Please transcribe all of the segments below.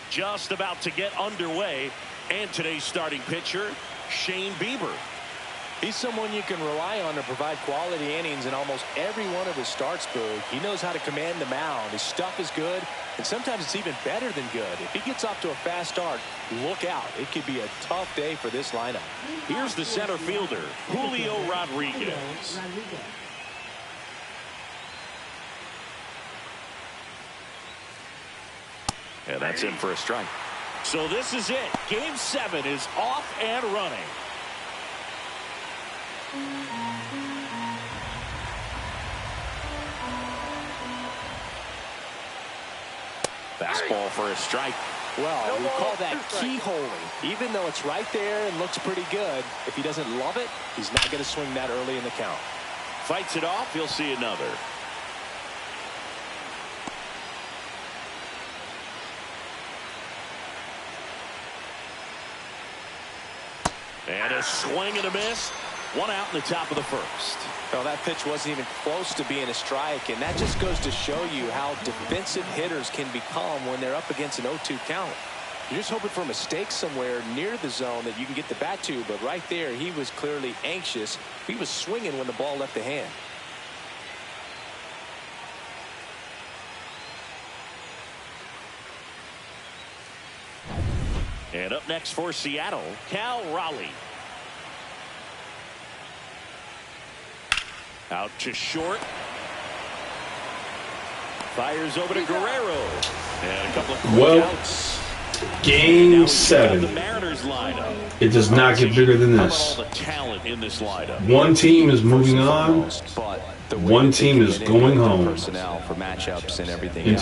just about to get underway. And today's starting pitcher, Shane Bieber. He's someone you can rely on to provide quality innings in almost every one of his starts, Boog. He knows how to command the mound. His stuff is good, and sometimes it's even better than good. If he gets off to a fast start, look out. It could be a tough day for this lineup. Here's the center fielder, Julio Rodriguez. And that's in for a strike. So this is it. Game 7 is off and running. Fastball for a strike. Well, we call that keyholing. Even though it's right there and looks pretty good, if he doesn't love it, he's not going to swing that early in the count. Fights it off. He'll see another. And a swing and a miss. One out in the top of the first. Well, that pitch wasn't even close to being a strike, and that just goes to show you how defensive hitters can become when they're up against an 0-2 count. You're just hoping for a mistake somewhere near the zone that you can get the bat to, but right there he was clearly anxious. He was swinging when the ball left the hand. And up next for Seattle, Cal Raleigh. Out to short. Fires over to Guerrero. And a couple of quick outs. Game 7. The Mariners lineup. It does not get bigger than this. All the talent in this lineup. One team is moving on. One team is going home. Into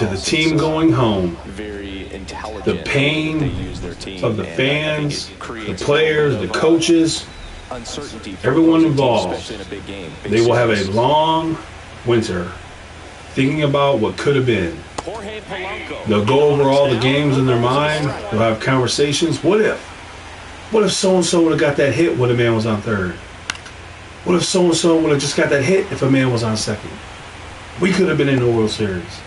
the team going home. The pain of the fans, the players, the coaches, everyone involved. They will have a long winter thinking about what could have been. They'll go over all the games in their mind. They'll have conversations. What if so-and-so would have got that hit when a man was on third? What if so-and-so would have just got that hit if a man was on second? We could have been in the World Series.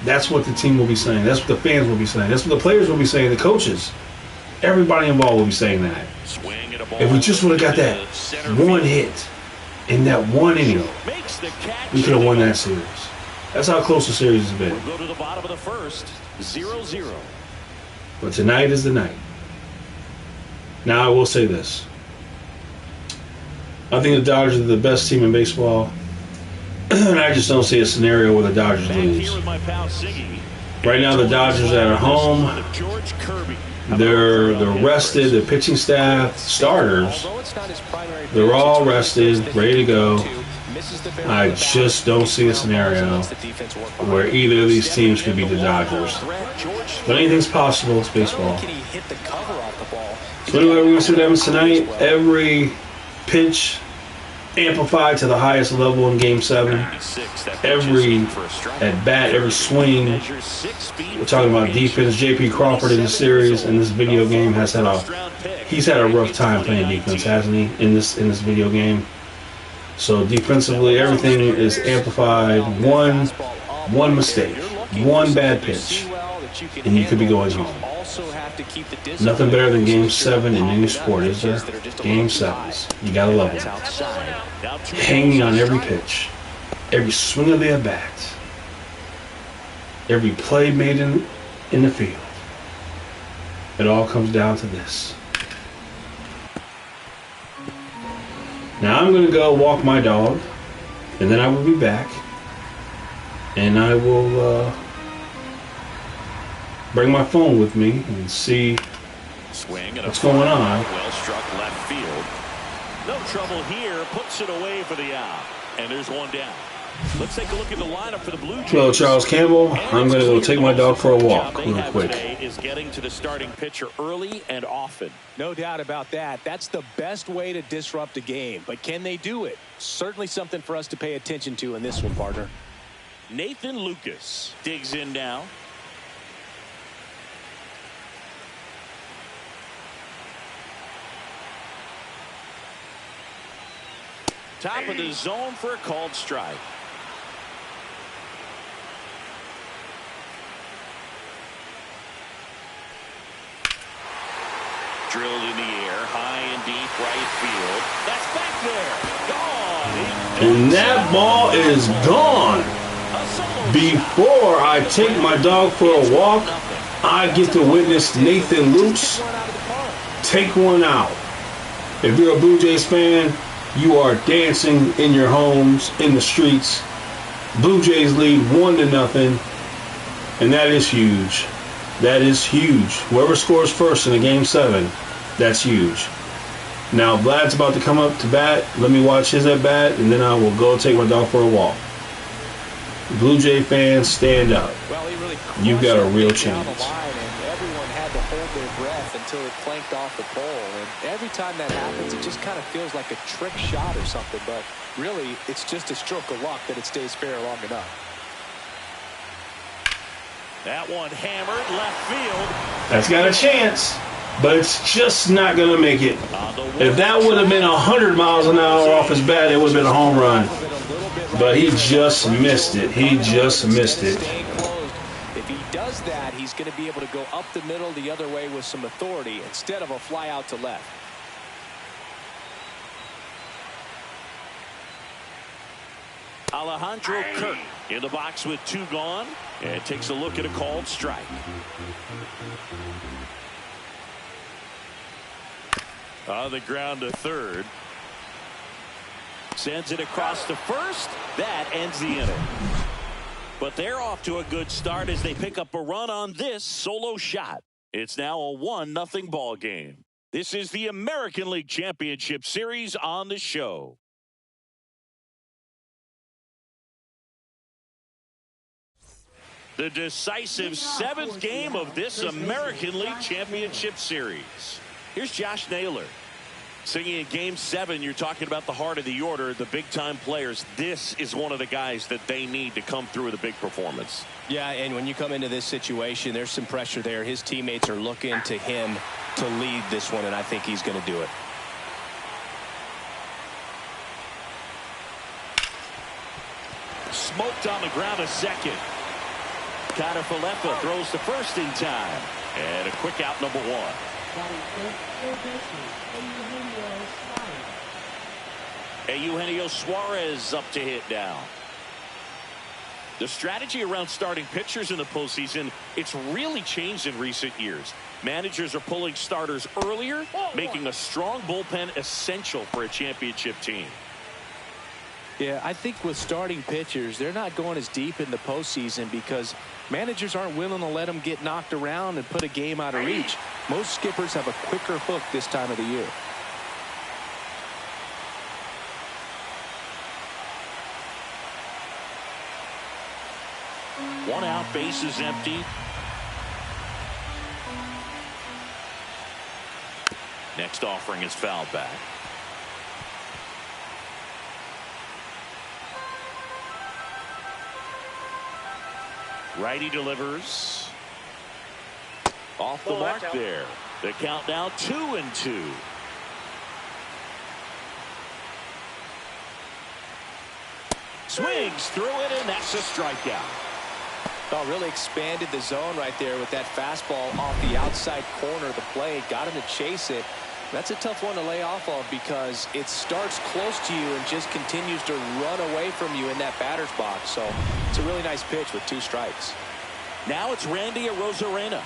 That's what the team will be saying. That's what the fans will be saying. That's what the players will be saying. The coaches. Everybody involved will be saying that. If we just would have got that one hit in that one inning, we could have won that series. That's how close the series has been. We'll go to the bottom of the first, 0-0. But tonight is the night. Now I will say this. I think the Dodgers are the best team in baseball. And I just don't see a scenario where the Dodgers lose. Right now the Dodgers are at home. They're rested. The pitching staff, starters, they're all rested, ready to go. I just don't see a scenario where either of these teams could beat the Dodgers. But anything's possible. It's baseball. So anyway, we're going to see what happens tonight. Every pitch amplified to the highest level in Game 7. Every at-bat, every swing. We're talking about defense. J.P. Crawford in the series in this video game he's had a rough time playing defense, hasn't he, in this video game? So defensively, everything is amplified. One mistake, one bad pitch, and you could be going home. Nothing better than Game 7 in any sport, is there? Game 7s. You gotta love it. Hanging on every pitch, every swing of the at-bat, every play made in the field. It all comes down to this. Now I'm going to go walk my dog, and then I will be back, and I will bring my phone with me and see what's going on. Well struck left field. No trouble here. Puts it away for the out. And there's one down. Let's take a look at the lineup for the Blue Jays. Hello, Charles Campbell. I'm going to go take my dog for a walk real quick. Is getting to the starting pitcher early and often. No doubt about that. That's the best way to disrupt a game. But can they do it? Certainly something for us to pay attention to in this one, partner. Nathan Lucas digs in now. Top of the zone for a called strike. drilled in the air, high and deep right field. That's back there. Gone. And that ball is gone. Before I take my dog for a walk, I get to witness Nathan Lutz take one out. If you're a Blue Jays fan, you are dancing in your homes, in the streets. Blue Jays lead 1-0, and that is huge. That is huge. Whoever scores first in a Game 7, that's huge. Now, Vlad's about to come up to bat. Let me watch his at bat, and then I will go take my dog for a walk. Blue Jay fans, stand up. Well, he really You've got a real chance. And everyone had to hold their breath until it clanked off the pole. And every time that happens, it just kind of feels like a trick shot or something. But really, it's just a stroke of luck that it stays fair long enough. That one hammered left field. That's got a chance, but it's just not going to make it. If that would have been 100 miles an hour off his bat, it would have been a home run. But he just missed it. He just missed it. If he does that, he's going to be able to go up the middle the other way with some authority instead of a fly out to left. Alejandro Kirk in the box with 2 gone, and takes a look at a called strike. On the ground to third. Sends it across to first. That ends the inning. But they're off to a good start as they pick up a run on this solo shot. It's now a 1-0 ball game. This is the American League Championship Series on the show. The decisive 7th game of this American League Championship Series. Here's Josh Naylor. Singing in Game 7, you're talking about the heart of the order, the big-time players. This is one of the guys that they need to come through with a big performance. Yeah, and when you come into this situation, there's some pressure there. His teammates are looking to him to lead this one, and I think he's going to do it. Smoked on the ground a second. Connor Falefa throws to first in time. And a quick out, number 1. Eugenio Suarez up to hit now. The strategy around starting pitchers in the postseason, it's really changed in recent years. Managers are pulling starters earlier, making a strong bullpen essential for a championship team. Yeah, I think with starting pitchers, they're not going as deep in the postseason because managers aren't willing to let them get knocked around and put a game out of reach. Most skippers have a quicker hook this time of the year. One out, base is empty. Next offering is fouled back. Righty delivers. Off the mark there. The count now 2-2. Swings through it, and that's a strikeout. Oh, really expanded the zone right there with that fastball off the outside corner of the plate. Got him to chase it. That's a tough one to lay off of because it starts close to you and just continues to run away from you in that batter's box. So it's a really nice pitch with 2 strikes. Now it's Randy Arozarena.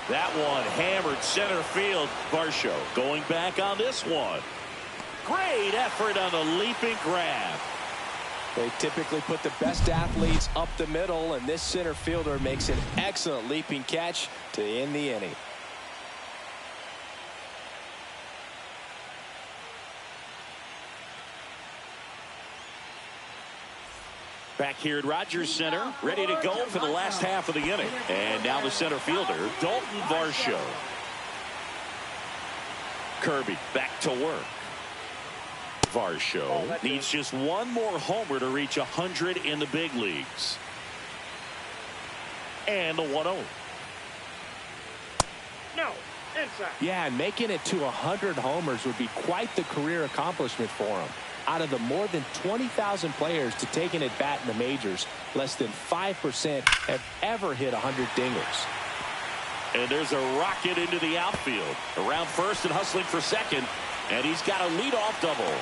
That one hammered center field. Varsho going back on this one. Great effort on the leaping grab. They typically put the best athletes up the middle, and this center fielder makes an excellent leaping catch to end the inning. Back here at Rogers Center, ready to go for the last half of the inning. And now the center fielder, Dalton Varsho. Kirby back to work. Varsho needs just one more homer to reach 100 in the big leagues. And the 1-0. No, inside. Yeah, and making it to 100 homers would be quite the career accomplishment for him. Out of the more than 20,000 players to take an at-bat in the majors, less than 5% have ever hit 100 dingers. And there's a rocket into the outfield. Around first and hustling for second. And he's got a leadoff double.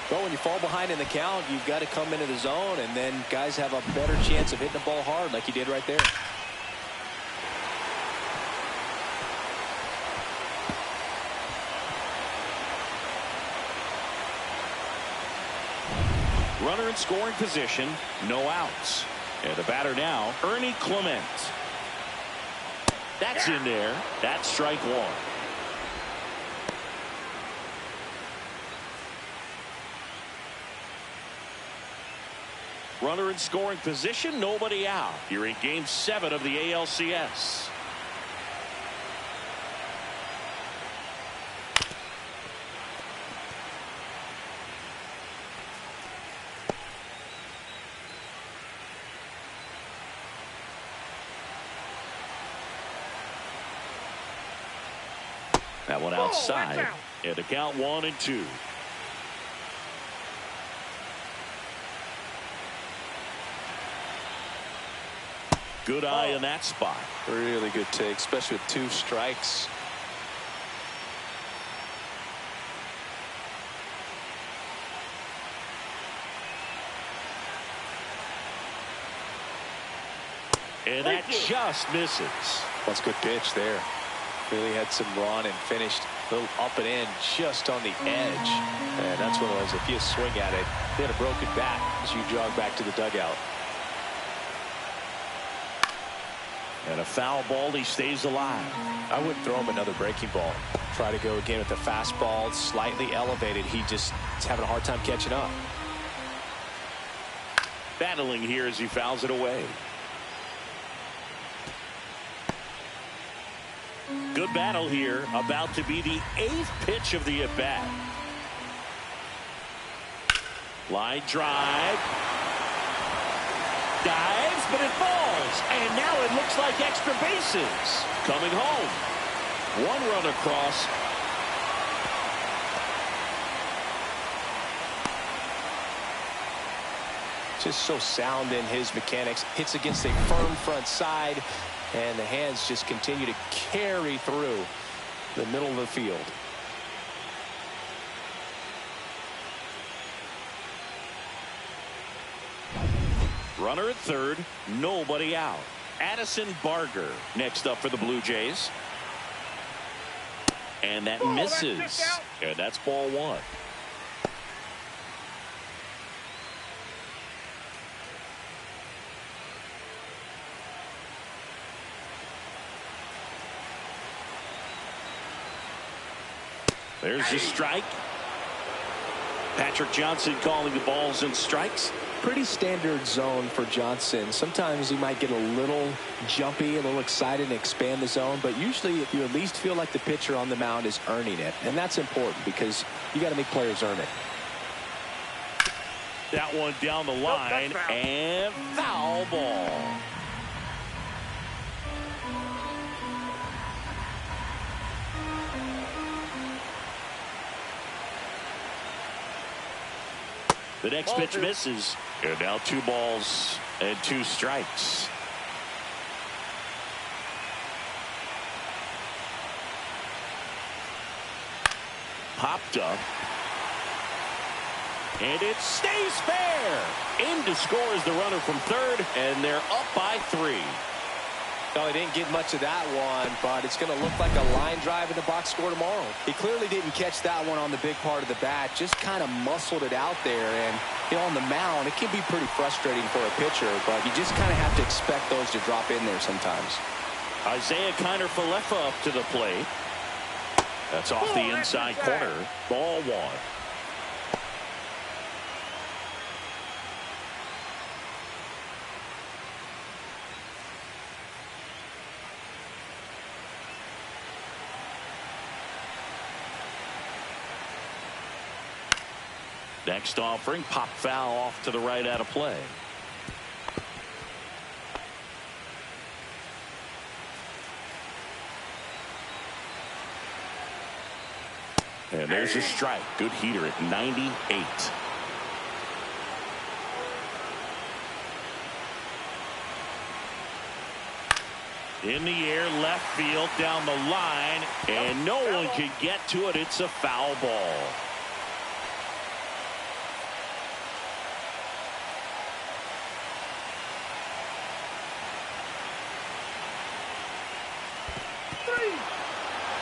Well, when you fall behind in the count, you've got to come into the zone, and then guys have a better chance of hitting the ball hard like he did right there. Runner in scoring position, no outs. And the batter now, Ernie Clement. That's in there. That's strike one. Runner in scoring position, nobody out. You're in Game 7 of the ALCS. That one outside. And the count 1-2. Good eye in that spot. Really good take, especially with 2 strikes. And that just misses. That's a good pitch there. Really had some run and finished a little up and in just on the edge. And that's one of those, if you swing at it, hit a broken bat as you jog back to the dugout. And a foul ball, he stays alive. I wouldn't throw him another breaking ball. Try to go again with the fastball, slightly elevated. He just is having a hard time catching up. Battling here as he fouls it away. Good battle here. About to be the 8th pitch of the at-bat. Line drive. Dives, but it falls. And now it looks like extra bases. Coming home. 1 run across. Just so sound in his mechanics. Hits against a firm front side. And the hands just continue to carry through the middle of the field. Runner at third, nobody out. Addison Barger next up for the Blue Jays. And that misses. And that's ball 1. There's a strike. Patrick Johnson calling the balls and strikes. Pretty standard zone for Johnson. Sometimes he might get a little jumpy, a little excited and expand the zone, but usually if you at least feel like the pitcher on the mound is earning it, and that's important because you got to make players earn it. That one down the line, and foul ball. The next pitch misses. And now 2 balls and 2 strikes. Popped up. And it stays fair. In to score is the runner from third, and they're up by 3. No, he didn't get much of that one, but it's going to look like a line drive in the box score tomorrow. He clearly didn't catch that one on the big part of the bat, just kind of muscled it out there. And, you know, on the mound, it can be pretty frustrating for a pitcher, but you just kind of have to expect those to drop in there sometimes. Isaiah Kiner-Falefa up to the plate. That's off the inside corner. Ball 1. Next offering, pop foul off to the right out of play. And there's a strike. Good heater at 98. In the air, left field, down the line, and no one can get to it. It's a foul ball.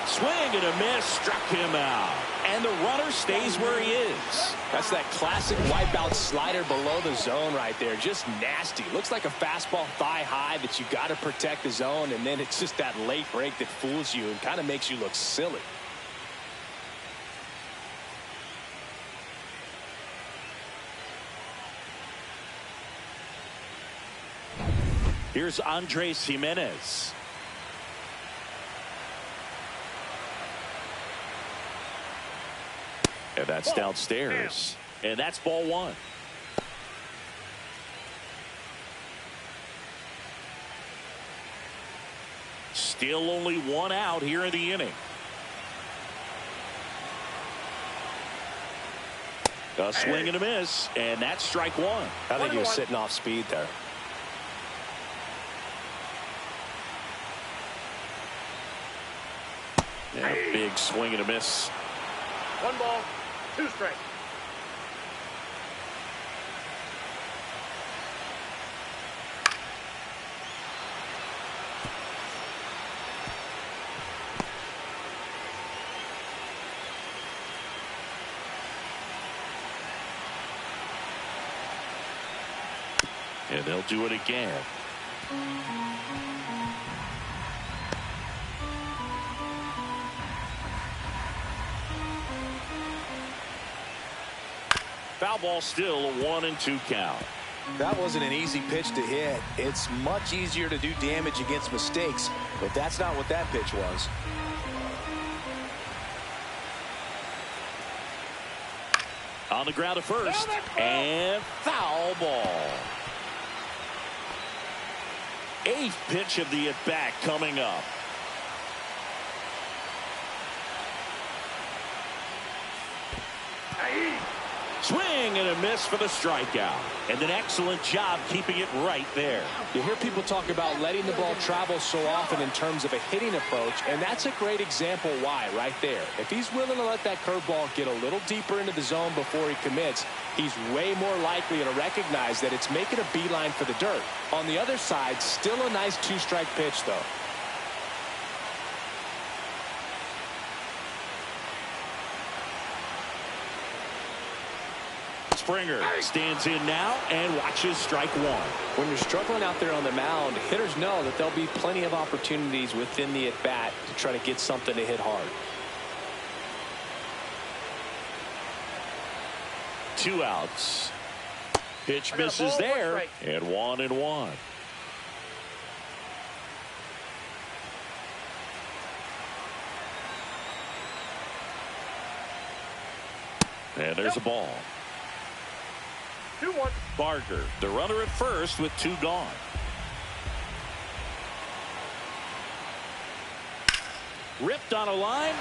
Swing and a miss, struck him out. And the runner stays where he is. That's that classic wipeout slider below the zone right there. Just nasty. Looks like a fastball thigh high that you got to protect the zone, and then it's just that late break that fools you and kind of makes you look silly. Here's Andres Jimenez. And that's downstairs. And that's ball one. Still only one out here in the inning. A swing and a miss, and that's strike one. I think he was sitting off speed there. And a big swing and a miss. 1 ball, 2 strikes. And they'll do it again. Foul ball, still a 1-2 count. That wasn't an easy pitch to hit. It's much easier to do damage against mistakes, but that's not what that pitch was. On the ground at first, and foul ball. 8th pitch of the at-bat coming up. Swing and a miss for the strikeout. And an excellent job keeping it right there. You hear people talk about letting the ball travel so often in terms of a hitting approach, and that's a great example why right there. If he's willing to let that curveball get a little deeper into the zone before he commits, he's way more likely to recognize that it's making a beeline for the dirt. On the other side, still a nice 2-strike pitch, though. Springer stands in now and watches strike one. When you're struggling out there on the mound, hitters know that there'll be plenty of opportunities within the at-bat to try to get something to hit hard. 2 outs. Pitch misses there, and 1-1. And there's a ball. 2-1. Barker, the runner at first with 2 gone. Ripped on a line.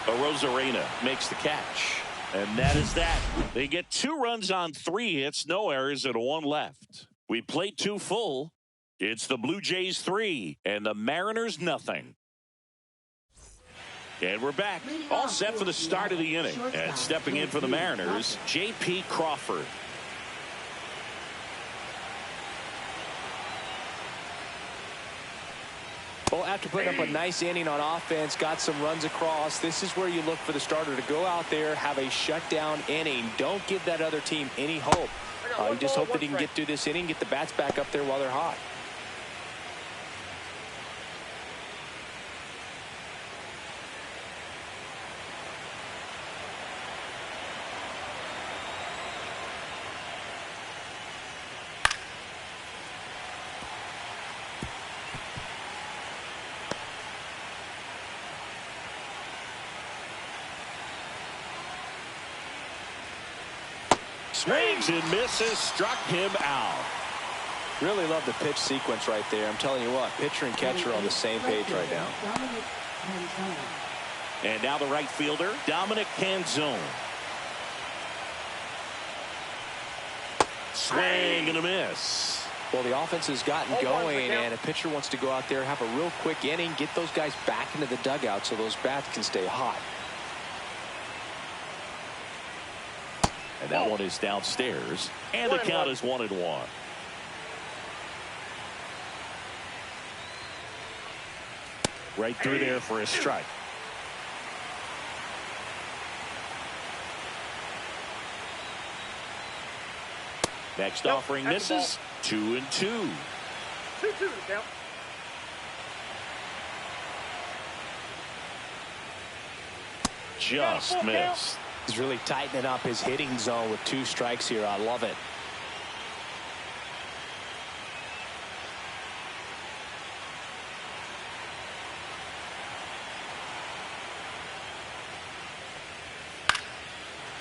Arozarena makes the catch. And that is that. They get 2 runs on 3 hits, no errors, and 1 left. We played 2 full. It's the Blue Jays 3 and the Mariners nothing. And we're back, all set for the start of the inning. And stepping in for the Mariners, J.P. Crawford. Well, after putting up a nice inning on offense, got some runs across, this is where you look for the starter to go out there, have a shutdown inning. Don't give that other team any hope. You just hope that he can get through this inning, get the bats back up there while they're hot. Swings and misses, struck him out. Really love the pitch sequence right there. I'm telling you what, pitcher and catcher are on the same page right now. And now the right fielder, Dominic Canzone. Swing and a miss. Well, the offense has gotten going, and a pitcher wants to go out there, have a real quick inning, get those guys back into the dugout so those bats can stay hot. And that one is downstairs, and the count is 1-1. Right through there for a strike. Next offering misses. 2-2. 2-2 to count. Just missed. He's really tightening up his hitting zone with 2 strikes here. I love it.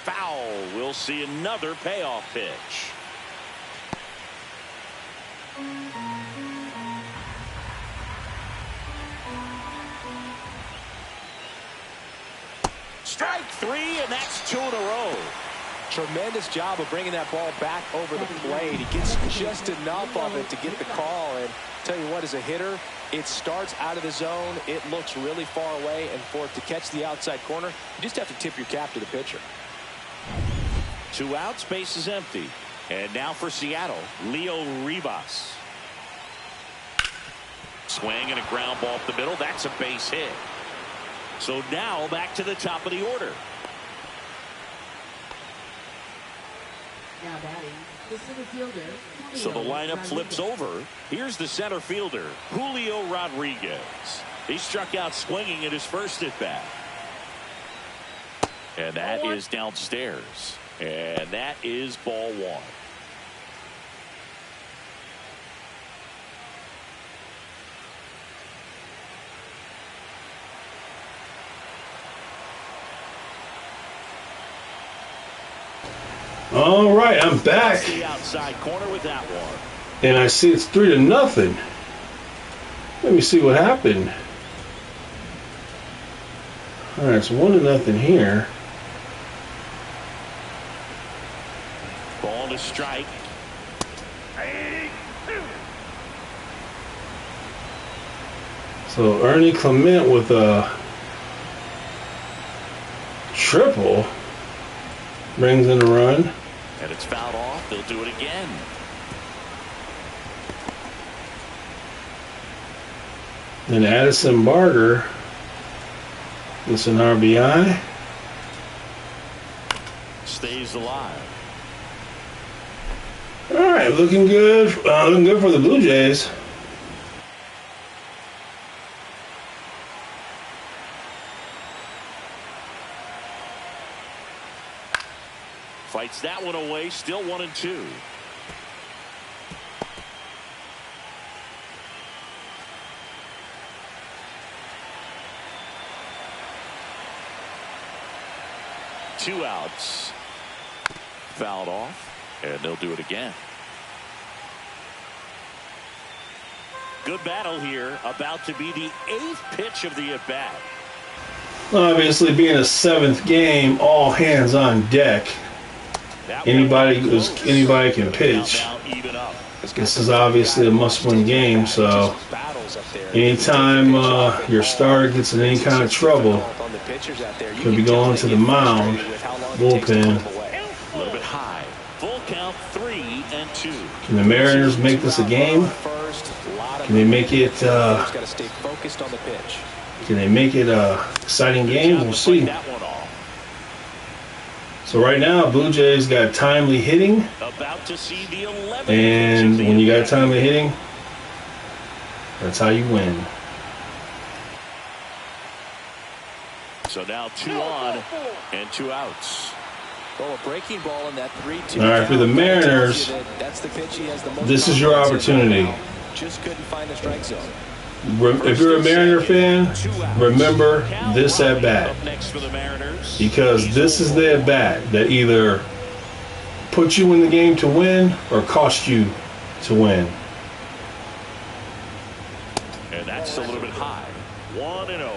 Foul. We'll see another payoff pitch. Strike 3, and that's 2 in a row. Tremendous job of bringing that ball back over the plate. He gets just enough of it to get the call. And tell you what, as a hitter, it starts out of the zone. It looks really far away. And for it to catch the outside corner, you just have to tip your cap to the pitcher. 2 outs, base is empty. And now for Seattle, Leo Rivas. Swing and a ground ball up the middle. That's a base hit. So now back to the top of the order. Now batting, the center fielder. So the lineup flips over. Here's the center fielder, Julio Rodriguez. He struck out swinging at his first at bat. And that is downstairs. And that is ball 1. All right, I'm back. The outside corner with that one. And I see it's 3-0. Let me see what happened. All right, it's 1-0 here. Ball to strike. So Ernie Clement with a triple brings in a run. And it's fouled off. They'll do it again. Then Addison Barger gets an RBI. Stays alive. All right, looking good. Looking good for the Blue Jays. Fights that one away. Still 1-2. Two outs. Fouled off, and they'll do it again. Good battle here. About to be the 8th pitch of the at-bat. Obviously, being a 7th game, all hands on deck. Anybody can pitch. This is obviously a must-win game, so anytime your starter gets in any kind of trouble, could be going to the mound, bullpen. A little bit high. Full count, 3-2. Can the Mariners make this a game? Can they make it? Can they make it a exciting game? We'll see. So right now, Blue Jays got timely hitting, and when you got timely hitting, that's how you win. So now 2 on and 2 outs. Well, a breaking ball in that 3-2. All right, for the Mariners, this is your opportunity. Just couldn't find the strike zone. If you're a Mariner fan, remember this at bat, because this is the at bat that either puts you in the game to win or cost you to win. And that's a little bit high. 1-0.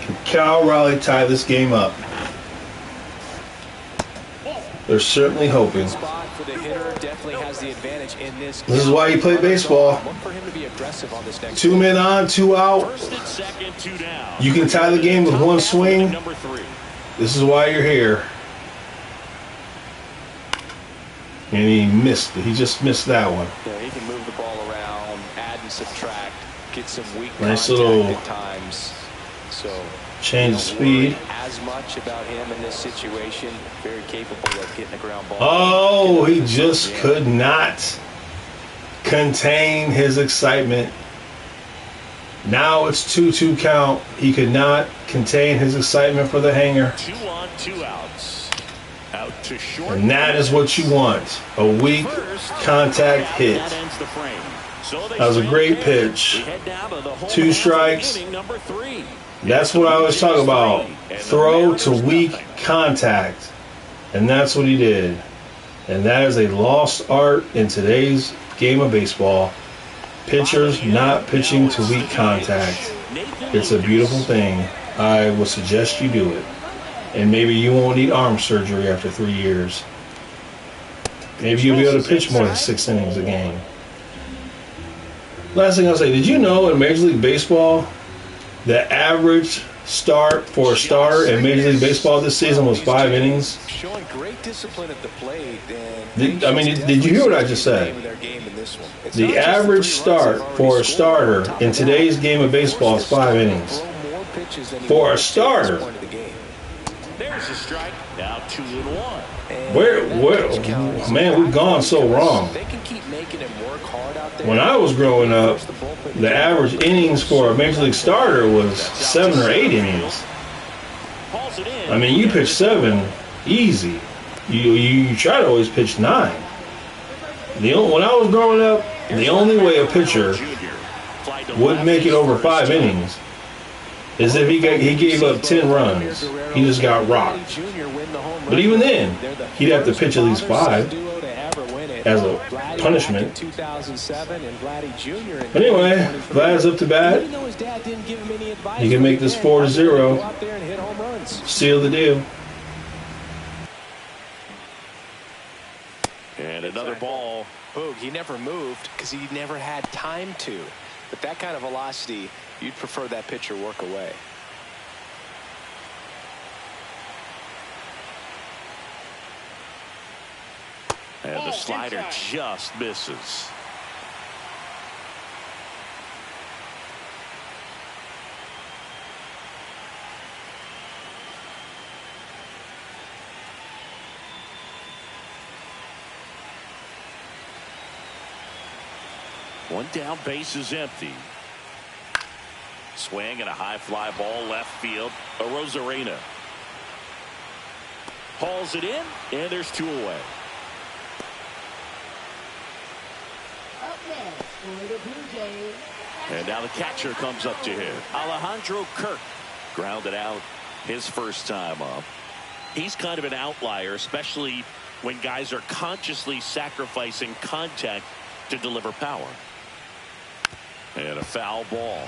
Can Cal Raleigh tie this game up? They're certainly hoping. Spot for the hitter definitely has the advantage in this. This is why you play baseball. Look for him to be aggressive on this next 2 men on, 2 out. First and second, 2 down. You can tie the game with one swing. Number 3. This is why you're here. And he missed it. He just missed that one. Yeah, he can move the ball around, add and subtract, get some weak Nice contact little at times. So change of speed. As much about him in this situation, very capable of getting a ground ball. Oh, he just could not contain his excitement. Now it's 2-2 count. He could not contain his excitement for the hanger. 2 on, 2 outs. Out to short. And that is what you want. A weak contact hit. That ends the frame. So That was a great pitch. 2 strikes. Number 3. That's what I always talk about. Throw to weak contact. And that's what he did. And that is a lost art in today's game of baseball. Pitchers not pitching to weak contact. It's a beautiful thing. I would suggest you do it. And maybe you won't need arm surgery after 3 years. Maybe you'll be able to pitch more than 6 innings a game. Last thing I'll say, did you know in Major League Baseball, the average start for a starter in Major League Baseball this season was 5 innings? Showing great discipline at the plate. Did you hear what I just said? The average start for a starter in today's game of baseball is 5 innings. For a starter. There's a strike. Now 2-1. Man, we've gone so wrong. When I was growing up, the average innings for a Major League starter was 7 or 8 innings. I mean, you pitch 7 easy. You try to always pitch 9. When I was growing up, the only way a pitcher would make it over 5 innings is if he gave up 10 runs. He just got rocked. But even then, he'd have to pitch at least 5 as a punishment. But anyway, Vlad's up to bat. He can make this 4-0. Seal the deal. And another ball. Boog, he never moved because he never had time to. But that kind of velocity, you'd prefer that pitcher work away. And the slider just misses. One down, base is empty. Swing and a high fly ball left field. Arozarena hauls it in, and there's 2 away. Up next for the Blue Jays. And now the catcher comes up to him. Alejandro Kirk grounded out his first time up. He's kind of an outlier, especially when guys are consciously sacrificing contact to deliver power. And a foul ball.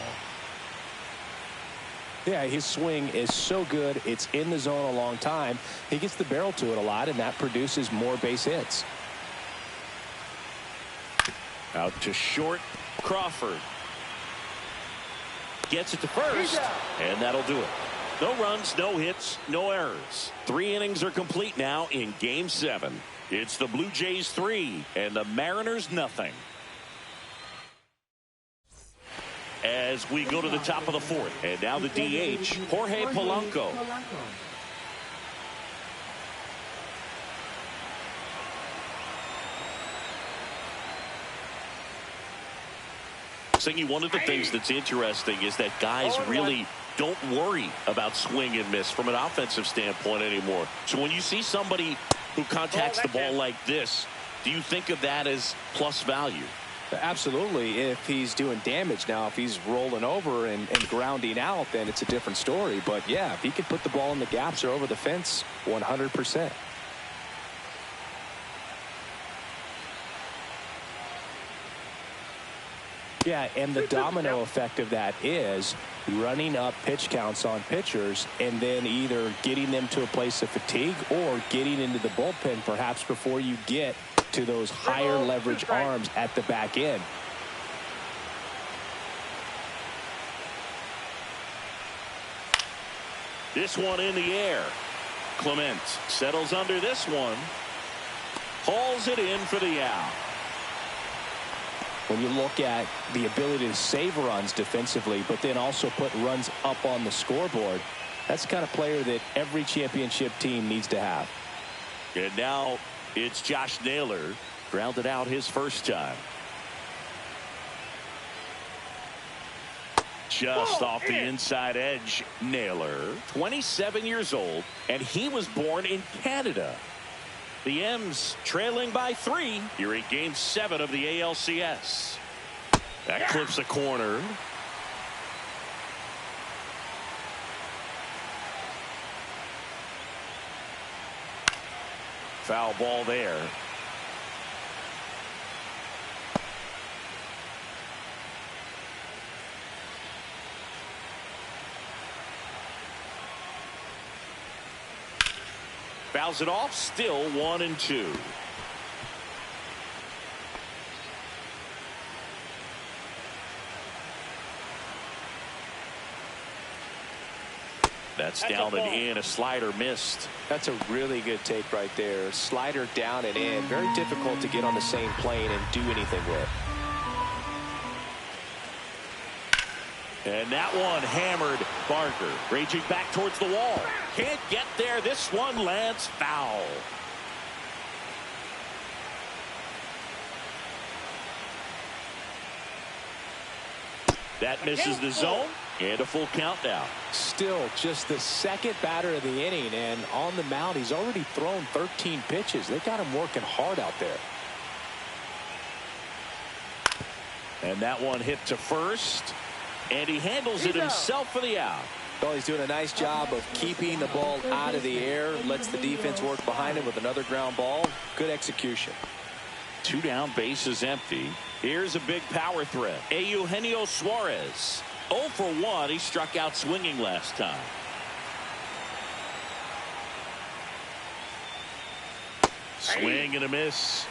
Yeah, his swing is so good. It's in the zone a long time. He gets the barrel to it a lot, and that produces more base hits. Out to short. Crawford gets it to first, and that'll do it. No runs, no hits, no errors. 3 innings are complete now in Game 7. It's the Blue Jays 3 and the Mariners nothing. As we go to the top of the 4th, and now the DH, Jorge Polanco. Singy, one of the things that's interesting is that guys really don't worry about swing and miss from an offensive standpoint anymore. So when you see somebody who contacts the ball like this, do you think of that as plus value? Absolutely, if he's doing damage. Now, if he's rolling over and grounding out, then it's a different story. But, yeah, if he can put the ball in the gaps or over the fence, 100%. Yeah, and the domino effect of that is running up pitch counts on pitchers and then either getting them to a place of fatigue or getting into the bullpen perhaps before you get to those higher leverage arms at the back end. This one in the air. Clement settles under this one. Hauls it in for the out. When you look at the ability to save runs defensively, but then also put runs up on the scoreboard, that's the kind of player that every championship team needs to have. And now it's Josh Naylor, grounded out his first time. Just off the inside edge. Naylor, 27 years old, and he was born in Canada. The M's trailing by 3 here in Game 7 of the ALCS. That clips a corner. Foul ball there. Fouls it off, still 1-2. That's down and in. A slider missed. That's a really good take right there. Slider down and in. Very difficult to get on the same plane and do anything with. And that one hammered. Barker raging back towards the wall. Can't get there. This one lands foul. That misses the zone. And a full count now. Still just the second batter of the inning, and on the mound he's already thrown 13 pitches. They got him working hard out there. And that one hit to first. And he handles it himself for the out. Well, he's doing a nice job of keeping the ball out of the air. Lets the defense work behind him with another ground ball. Good execution. 2 down, bases empty. Here's a big power threat. Eugenio Suarez. 0 for 1. He struck out swinging last time. Swing and a miss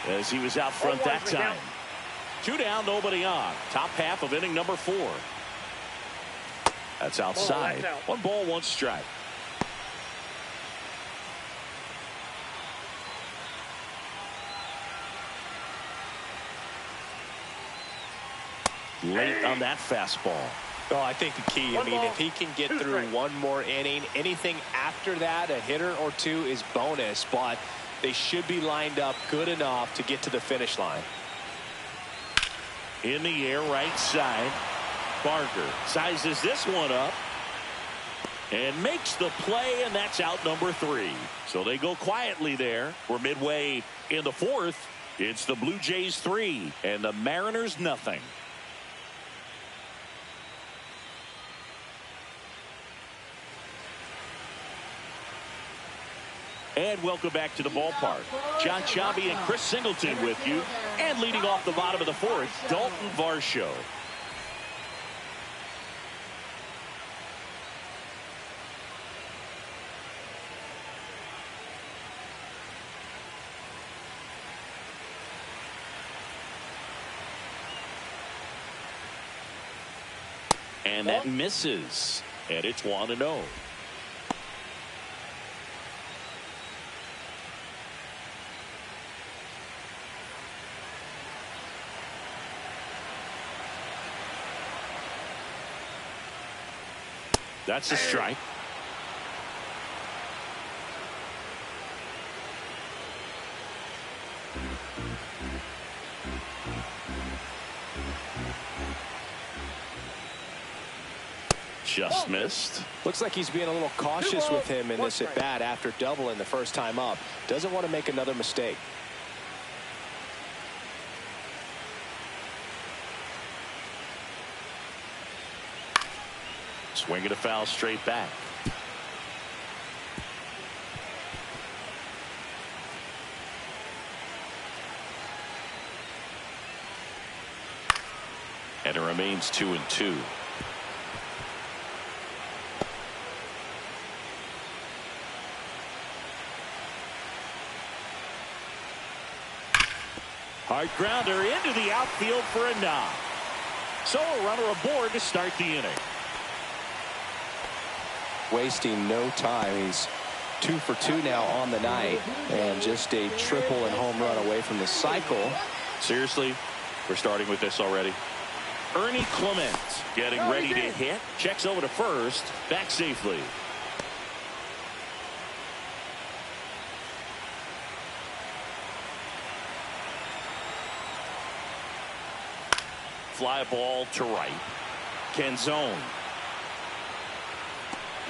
as he was out front that time. 2 down, nobody on. Top half of inning number 4. That's outside. 1 ball, 1 strike. Late on that fastball. Well, I think the key, if he can get through 1 more inning, anything after that, a hitter or 2 is bonus, but they should be lined up good enough to get to the finish line. In the air, right side. Barker sizes this one up and makes the play, and that's out number 3. So they go quietly there. We're midway in the 4th. It's the Blue Jays 3 and the Mariners nothing. And welcome back to the ballpark. John Chambi and Chris Singleton with you. And leading off the bottom of the 4th, Dalton Varsho. And that misses. And it's 1-0. That's a strike. Just missed. Looks like he's being a little cautious with him in this at bat after doubling the first time up. Doesn't want to make another mistake. Swinging a foul straight back. And it remains 2-2. Hard grounder into the outfield for a knock. So a runner aboard to start the inning. Wasting no time. He's 2 for 2 now on the night, and just a triple and home run away from the cycle. Seriously, we're starting with this already. Ernie Clement getting ready to hit. Checks over to first. Back safely. Fly ball to right. Canzone.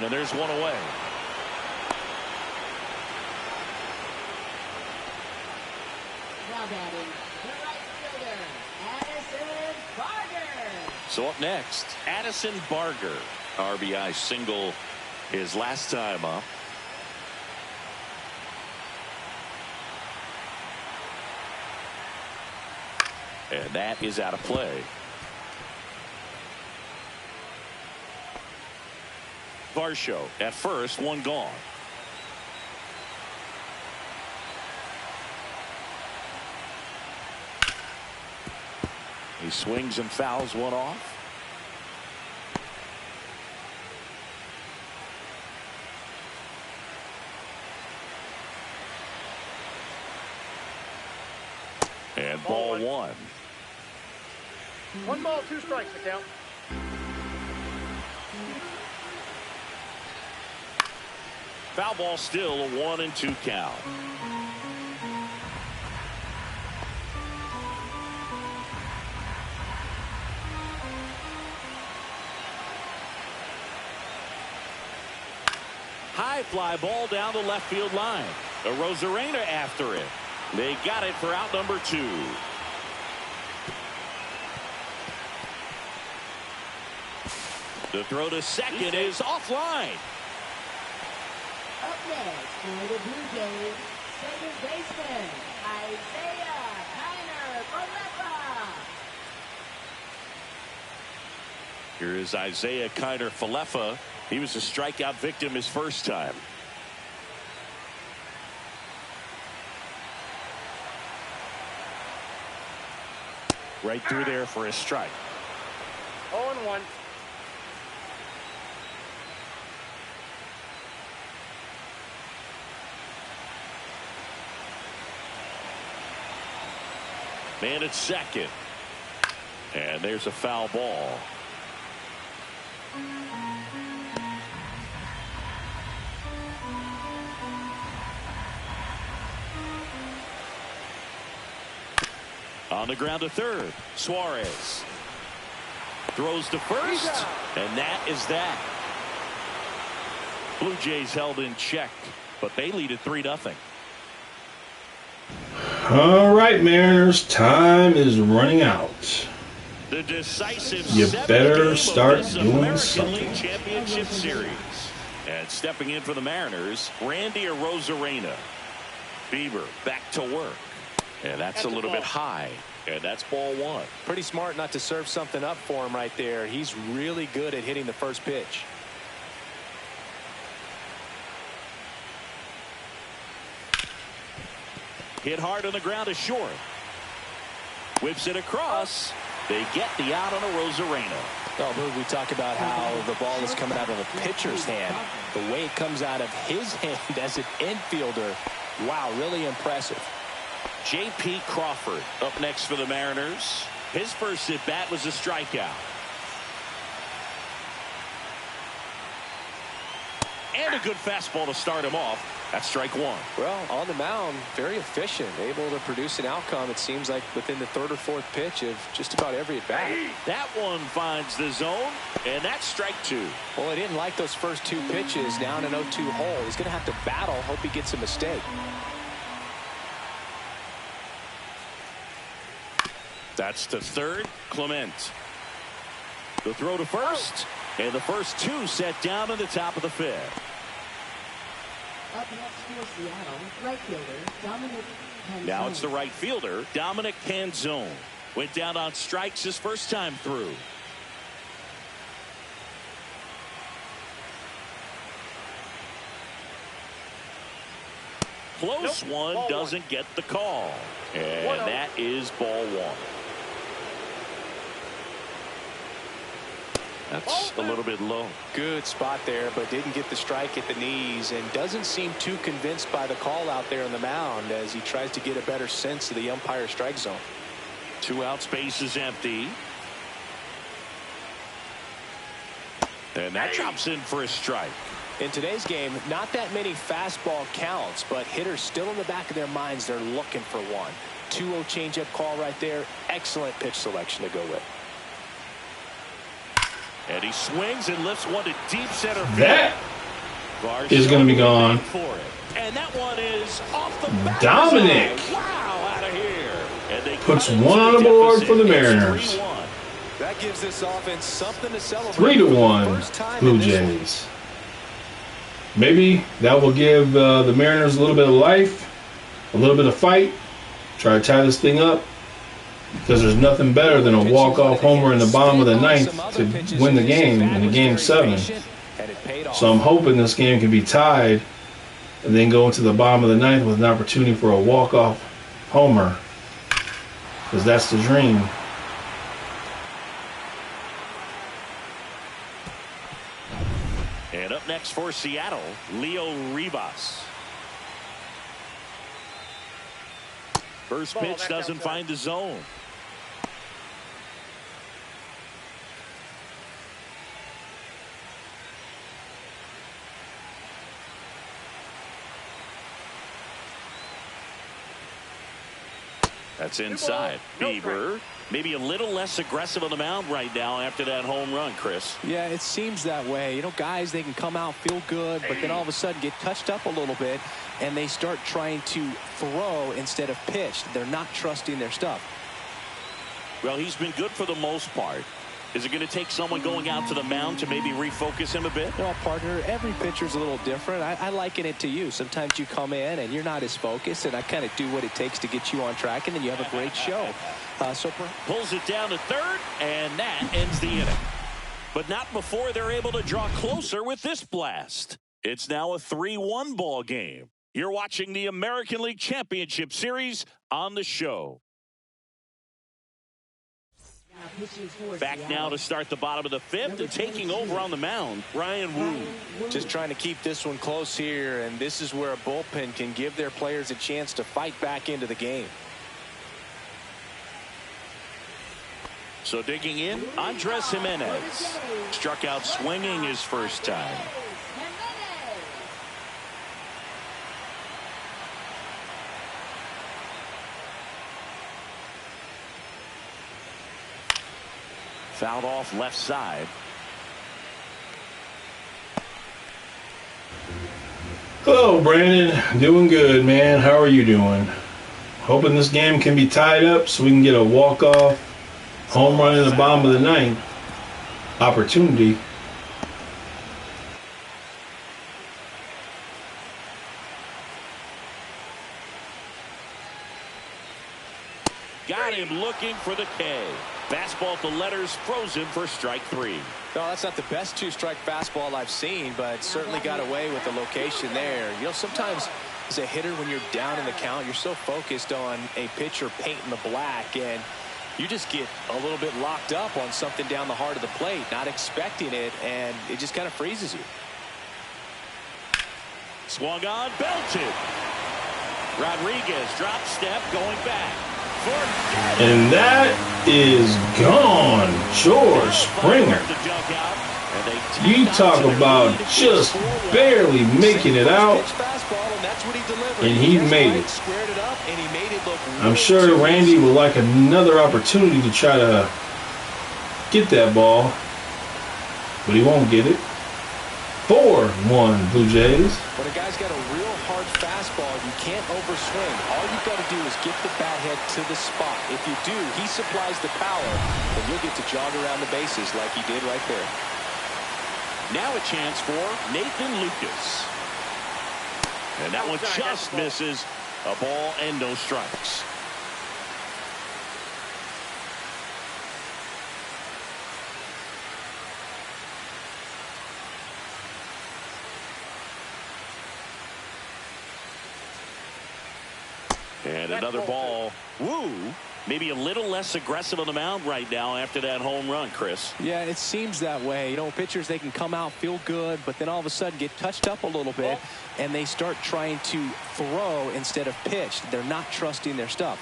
Now there's one away. Now batting, the right fielder, Addison Barger. So up next, Addison Barger. RBI single his last time up. And that is out of play. Varsho at first, one gone. He swings and fouls one off. And ball one. 1 ball, 2 strikes to count. Foul ball, still a 1-2 count. High fly ball down the left field line. A Rosarena after it. They got it for out number 2. The throw to second is offline. Up next for the Blue Jays, second baseman, Isaiah Kiner-Falefa. Here is Isaiah Kiner-Falefa. He was a strikeout victim his first time. Right through there for a strike. 0-1. Man at second. And there's a foul ball. On the ground to third. Suarez throws to first, and that is that. Blue Jays held in check, but they lead at 3-0. All right, Mariners, time is running out. The decisive You better game start of this doing American something. League Championship Series. And stepping in for the Mariners, Randy Arozarena. Bieber back to work. And that's a little bit high. And that's ball one. Pretty smart not to serve something up for him right there. He's really good at hitting the first pitch. Hit hard on the ground to short. Whips it across. They get the out on Arozarena. Oh, Boog, we talk about how the ball is coming out of the pitcher's hand. The way it comes out of his hand as an infielder. Wow, really impressive. J.P. Crawford up next for the Mariners. His first at bat was a strikeout. And a good fastball to start him off. That's strike one. Well, on the mound, very efficient, able to produce an outcome, it seems like, within the third or fourth pitch of just about every at bat. That one finds the zone, and that's strike two. Well, he didn't like those first two pitches down an 0-2 hole. He's going to have to battle, hope he gets a mistake. That's to third, Clement. The throw to first, and the first two set down in the top of the fifth. Up next for Seattle, right fielder Dominic Canzone. Now it's the right fielder, Dominic Canzone. Went down on strikes his first time through. Close one, doesn't get the call. And that is ball one. That's a little bit low. Good spot there, but didn't get the strike at the knees and doesn't seem too convinced by the call out there on the mound as he tries to get a better sense of the umpire strike zone. 2 out, space is empty. And that drops in for a strike. In today's game, not that many fastball counts, but hitters still in the back of their minds, they're looking for one. 2-0 changeup call right there. Excellent pitch selection to go with. And he swings and lifts one to deep center field. That is going to be gone. And that one is off the back. Dominic wow, out of here. And they puts one on the board for the Mariners. That gives this offense something to celebrate. 3-1 Blue Jays. Maybe that will give the Mariners a little bit of life, a little bit of fight. Try to tie this thing up. Because there's nothing better than a walk-off homer in the bottom of the ninth to win the game in the game 7. So I'm hoping this game can be tied and then go into the bottom of the ninth with an opportunity for a walk-off homer. Because that's the dream. And up next for Seattle, Leo Rivas. First pitch doesn't find the zone. That's inside. Bieber maybe a little less aggressive on the mound right now after that home run, Chris. Yeah, it seems that way. You know, guys, they can come out, feel good, but then all of a sudden get touched up a little bit, and they start trying to throw instead of pitch. They're not trusting their stuff. Well, he's been good for the most part. Is it going to take someone going out to the mound to maybe refocus him a bit? Well, partner, every pitcher's a little different. I liken it to you. Sometimes you come in and you're not as focused, and I kind of do what it takes to get you on track, and then you have a great show. Pulls it down to third, and that ends the inning. But not before they're able to draw closer with this blast. It's now a 3-1 ball game. You're watching the American League Championship Series on the show. Back now to start the bottom of the 5th and taking over on the mound, Ryan Wu. Just trying to keep this one close here, and this is where a bullpen can give their players a chance to fight back into the game. So digging in, Andres Jimenez. Struck out swinging his first time. Fouled off left side. Hello, Brandon. Doing good, man. How are you doing? Hoping this game can be tied up so we can get a walk-off home run in the bottom of the ninth opportunity. Got him looking for the K. Fastball at the letters, frozen for strike 3. No, that's not the best 2-strike fastball I've seen, but certainly got away with the location there. You know, sometimes as a hitter, when you're down in the count, you're so focused on a pitcher painting the black, and you just get a little bit locked up on something down the heart of the plate, not expecting it, and it just kind of freezes you. Swung on, belted. Rodriguez drop step going back. And that is gone. George Springer. You talk about just barely making it out, and he made it. I'm sure Randy would like another opportunity to try to get that ball, but he won't get it. 4-1 Blue Jays. When a guy's got a real hard fastball, you can't overswing. All you've got to do is get the bat head to the spot. If you do, he supplies the power, and you'll get to jog around the bases like he did right there. Now a chance for Nathan Lucas. And that one just misses. A ball and no strikes. And another ball. Woo. Maybe a little less aggressive on the mound right now after that home run, Chris. Yeah, it seems that way. You know, pitchers, they can come out, feel good, but then all of a sudden get touched up a little bit, and they start trying to throw instead of pitch. They're not trusting their stuff.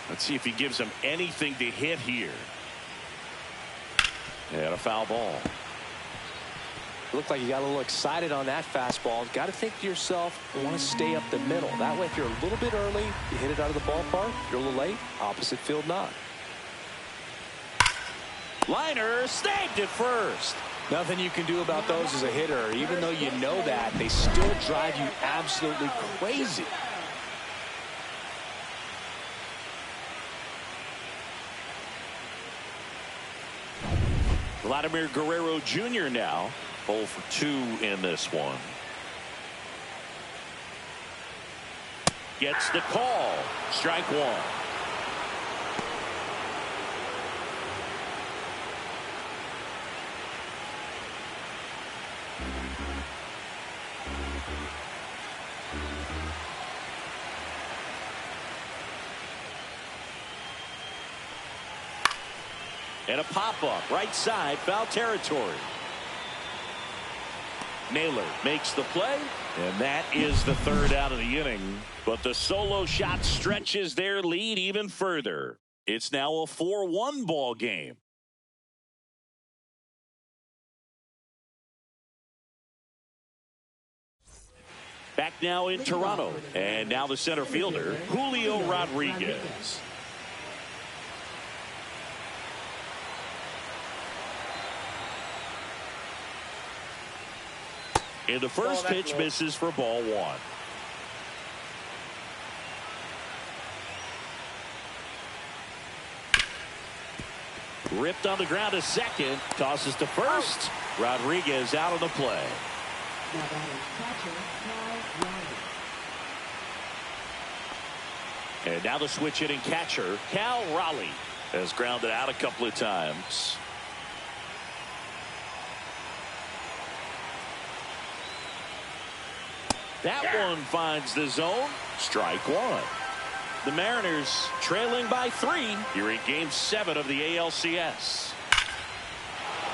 Let's see if he gives them anything to hit here. And a foul ball. Looked like you got a little excited on that fastball. Got to think to yourself, I want to stay up the middle. That way, if you're a little bit early, you hit it out of the ballpark. If you're a little late, opposite field knock. Liner snagged it first. Nothing you can do about those as a hitter. Even though you know that, they still drive you absolutely crazy. Vladimir Guerrero Jr. now 0 for 2 in this one. Gets the call. Strike one. And a pop-up, right side, foul territory. Naylor makes the play, and that is the third out of the inning. But the solo shot stretches their lead even further. It's now a 4-1 ball game. Back now in Toronto, and now the center fielder, Julio Rodriguez. And the first pitch misses for ball one. Ripped on the ground to second. Tosses to first. Rodriguez out of the play. And now the switch hitting catcher, Cal Raleigh, has grounded out a couple of times. That one finds the zone. Strike one. The Mariners trailing by 3 here in Game 7 of the ALCS.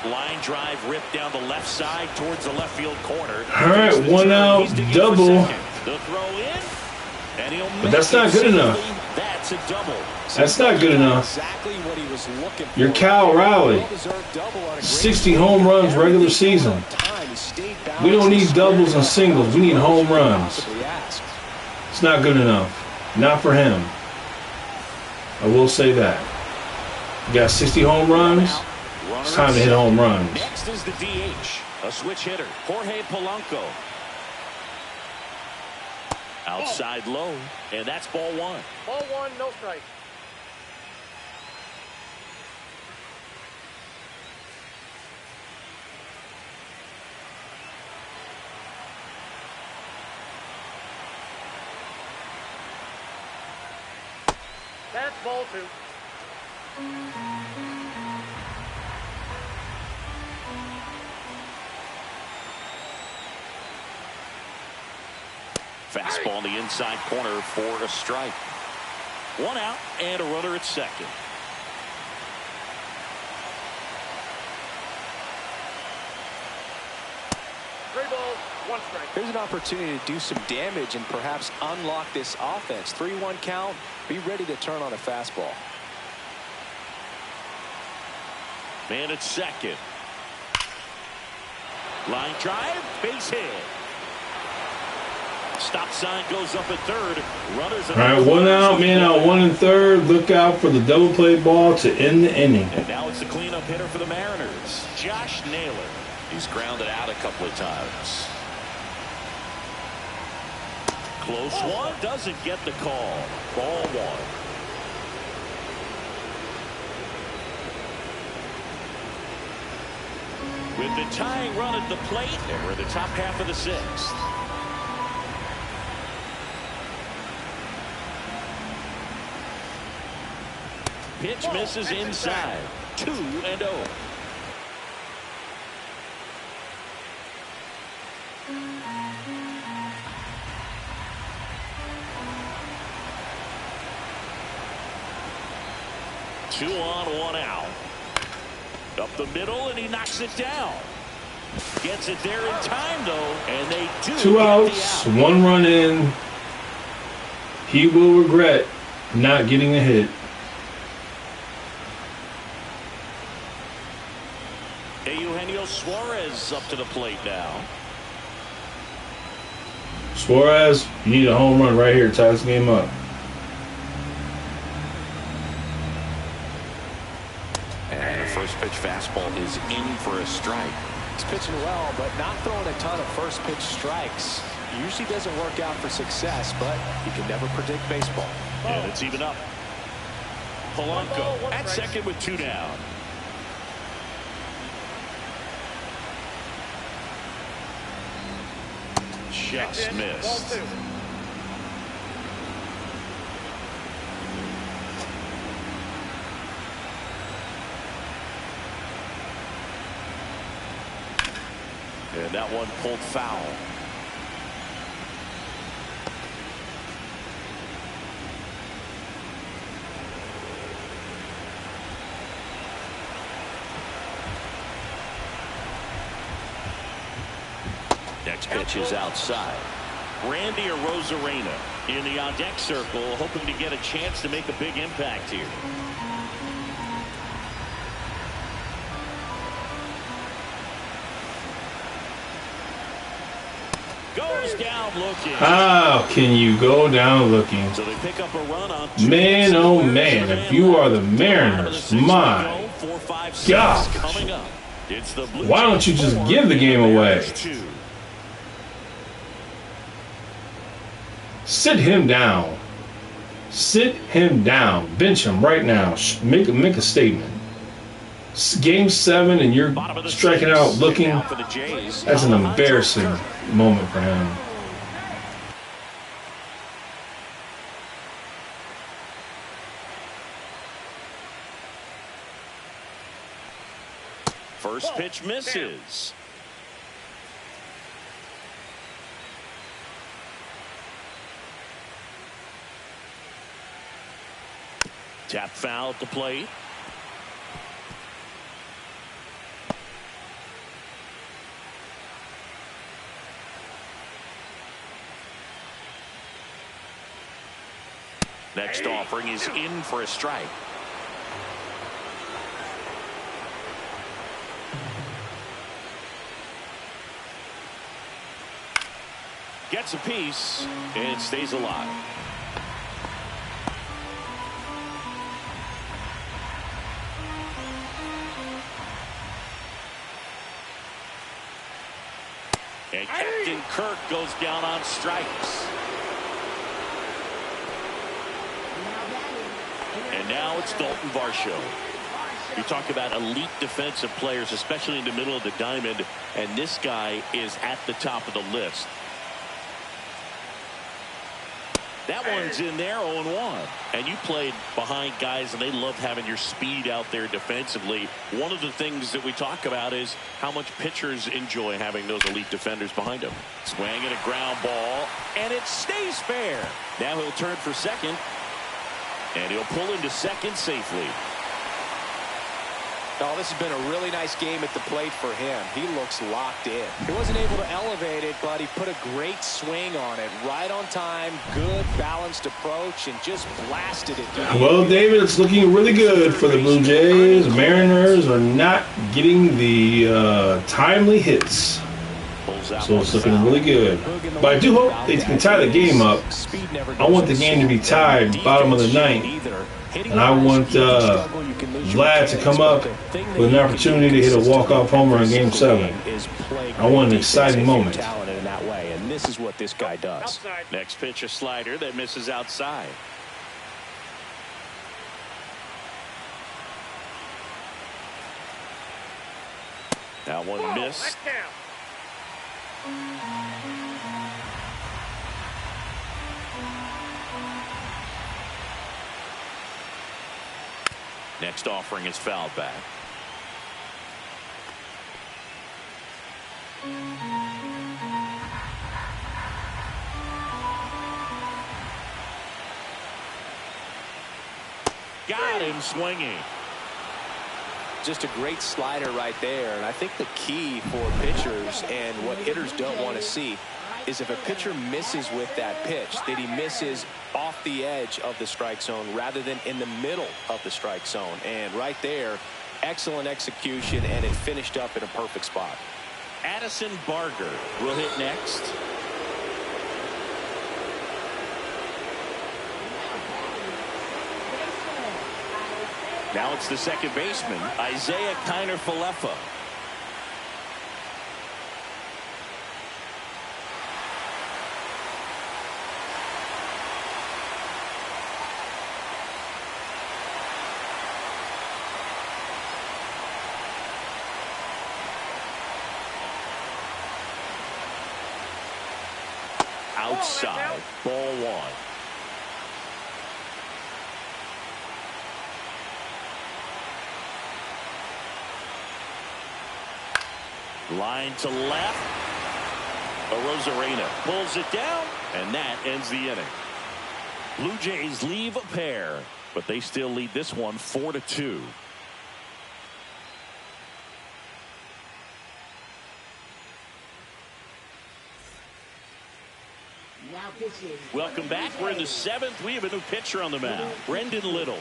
Line drive ripped down the left side towards the left field corner. All right, 1 out, double. The throw in, and he'll but that's not good enough. That's a double. That's not good enough. Exactly what he was looking for. You're Cal Raleigh. 60 home runs regular season. We don't need doubles and singles. We need home runs. It's not good enough. Not for him. I will say that. You got 60 home runs. It's time to hit home runs. Next is the DH, a switch hitter, Jorge Polanco. Outside low, and that's ball one. Ball one, no strike. That's ball two. Fastball in the inside corner for a strike. 1 out and a runner at second. Three balls, one strike. Here's an opportunity to do some damage and perhaps unlock this offense. 3-1 count. Be ready to turn on a fastball. Man at second. Line drive, base hit. Stop sign goes up at third. Runners. All right, 1 out, man out, 1 and third. Look out for the double play ball to end the inning. And now it's the cleanup hitter for the Mariners, Josh Naylor. He's grounded out a couple of times. Close one, doesn't get the call. Ball one. With the tying run at the plate, and we're in the top half of the 6th. Pitch misses inside. 2-0. Two on, one out. Up the middle, and he knocks it down. Gets it there in time, though, and they do. 2 outs, 1 run in. He will regret not getting a hit. Eugenio Suarez up to the plate now. Suarez, you need a home run right here to tie this game up. And the first pitch fastball is in for a strike. He's pitching well, but not throwing a ton of first pitch strikes. Usually doesn't work out for success, but you can never predict baseball. And it's even up. Polanco at second with 2 down. Just missed. And that one pulled foul. Next pitch is outside. Randy Arozarena in the on-deck circle, hoping to get a chance to make a big impact here. Goes down looking. How can you go down looking? So they pick up a run on Man, oh man, if you are the Mariners, my God. Coming up. It's the Blue Why don't you just give the game away? Sit him down. Sit him down. Bench him right now. Make a statement. Game 7 and you're striking out looking. That's an embarrassing moment for him. First pitch misses. Tap foul at the plate. Next offering is in for a strike. Gets a piece and stays alive. And Captain Kirk goes down on strikes. And now it's Dalton Varsho. You talk about elite defensive players, especially in the middle of the diamond, and this guy is at the top of the list. That one's in there, 0-1. And you played behind guys, and they love having your speed out there defensively. One of the things that we talk about is how much pitchers enjoy having those elite defenders behind them. Swinging a ground ball, and it stays fair. Now he'll turn for second, and he'll pull into second safely. Oh, this has been a really nice game at the plate for him. He looks locked in. He wasn't able to elevate it, but he put a great swing on it. Right on time, good balanced approach, and just blasted it. Well, David, it's looking really good for the Blue Jays. Mariners are not getting the timely hits. So it's looking really good. But I do hope they can tie the game up. I want the game to be tied bottom of the ninth. And I want Vlad to come up with an opportunity to hit a walk-off homer in Game 7. I want an exciting moment. And this is what this guy does. Next pitch, a slider that misses outside. That one missed. Next offering is fouled back. Got him swinging. Just a great slider right there. And I think the key for pitchers and what hitters don't want to see is if a pitcher misses with that pitch, that he misses off the edge of the strike zone rather than in the middle of the strike zone. And right there, excellent execution, and it finished up in a perfect spot. Addison Barger will hit next. Now it's the second baseman, Isaiah Kiner-Falefa. Outside, ball one. Line to left. Arozarena pulls it down, and that ends the inning. Blue Jays leave a pair, but they still lead this one 4-2. Welcome back. We're in the seventh. We have a new pitcher on the mound, Brendan Little.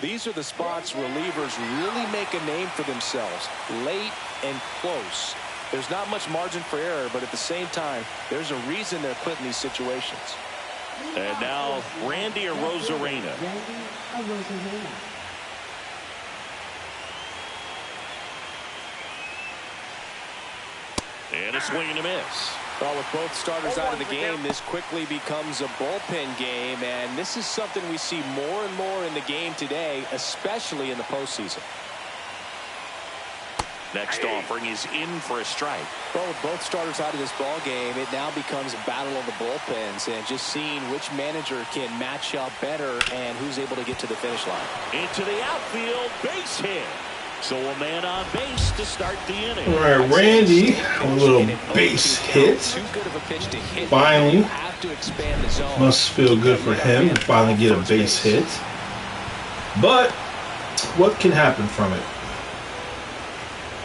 These are the spots relievers really make a name for themselves, late and close. There's not much margin for error, but at the same time, there's a reason they're put in these situations. And now Randy Arozarena. And a swing and a miss. Well, with both starters out of the game, this quickly becomes a bullpen game, and this is something we see more and more in the game today, especially in the postseason. Next offering is in for a strike. Well, with both starters out of this ball game, it now becomes a battle of the bullpens, and just seeing which manager can match up better and who's able to get to the finish line. Into the outfield, base hit. So a man on base to start the inning. All right, Randy, a little base hit. Finally, must feel good for him to finally get a base hit. But what can happen from it?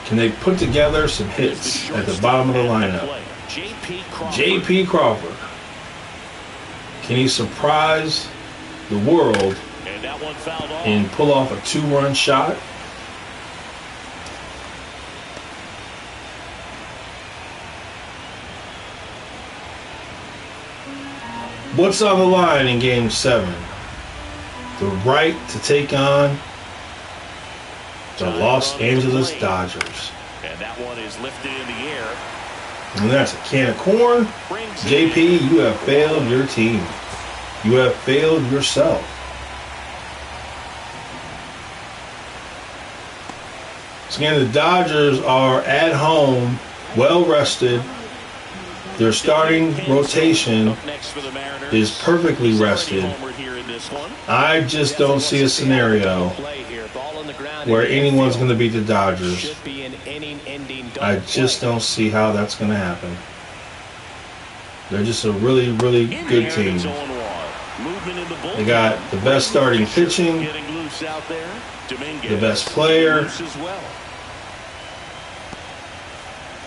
Can they put together some hits at the bottom of the lineup? J.P. Crawford. Can he surprise the world and pull off a 2-run shot? What's on the line in Game 7? The right to take on the Los Angeles Dodgers. And that one is lifted in the air. And that's a can of corn. JP, you have failed your team. You have failed yourself. So again, the Dodgers are at home, well rested. Their starting rotation is perfectly rested. I just don't see a scenario where anyone's going to beat the Dodgers. I just don't see how that's going to happen. They're just a really, really good team. They got the best starting pitching, the best player.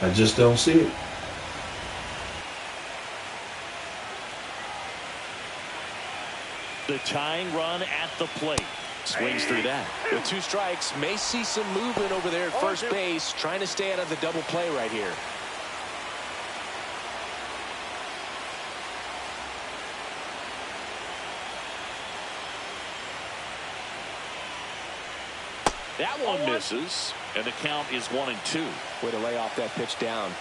I just don't see it. The tying run at the plate. Swings through that. With 2 strikes, may see some movement over there at first base, trying to stay out of the double play right here. That one misses, and the count is 1-2. Way to lay off that pitch down.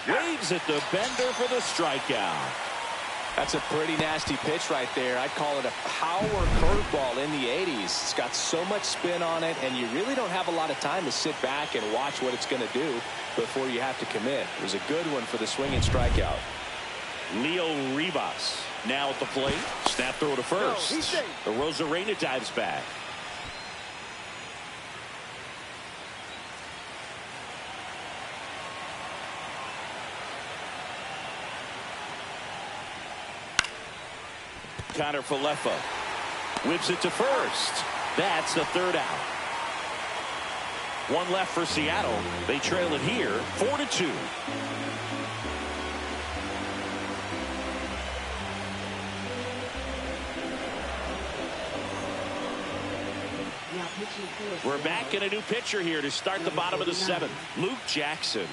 Waves at the bender for the strikeout. That's a pretty nasty pitch right there. I'd call it a power curveball in the 80s. It's got so much spin on it, and you really don't have a lot of time to sit back and watch what it's going to do before you have to commit. It was a good one for the swinging strikeout. Leo Rivas Now at the plate. Snap throw to first. The Rosarena dives back. Connor Falefa whips it to first. That's the third out. One left for Seattle. They trail it here 4-2. We're back in a new pitcher here to start the bottom of the seventh. Luke Jackson.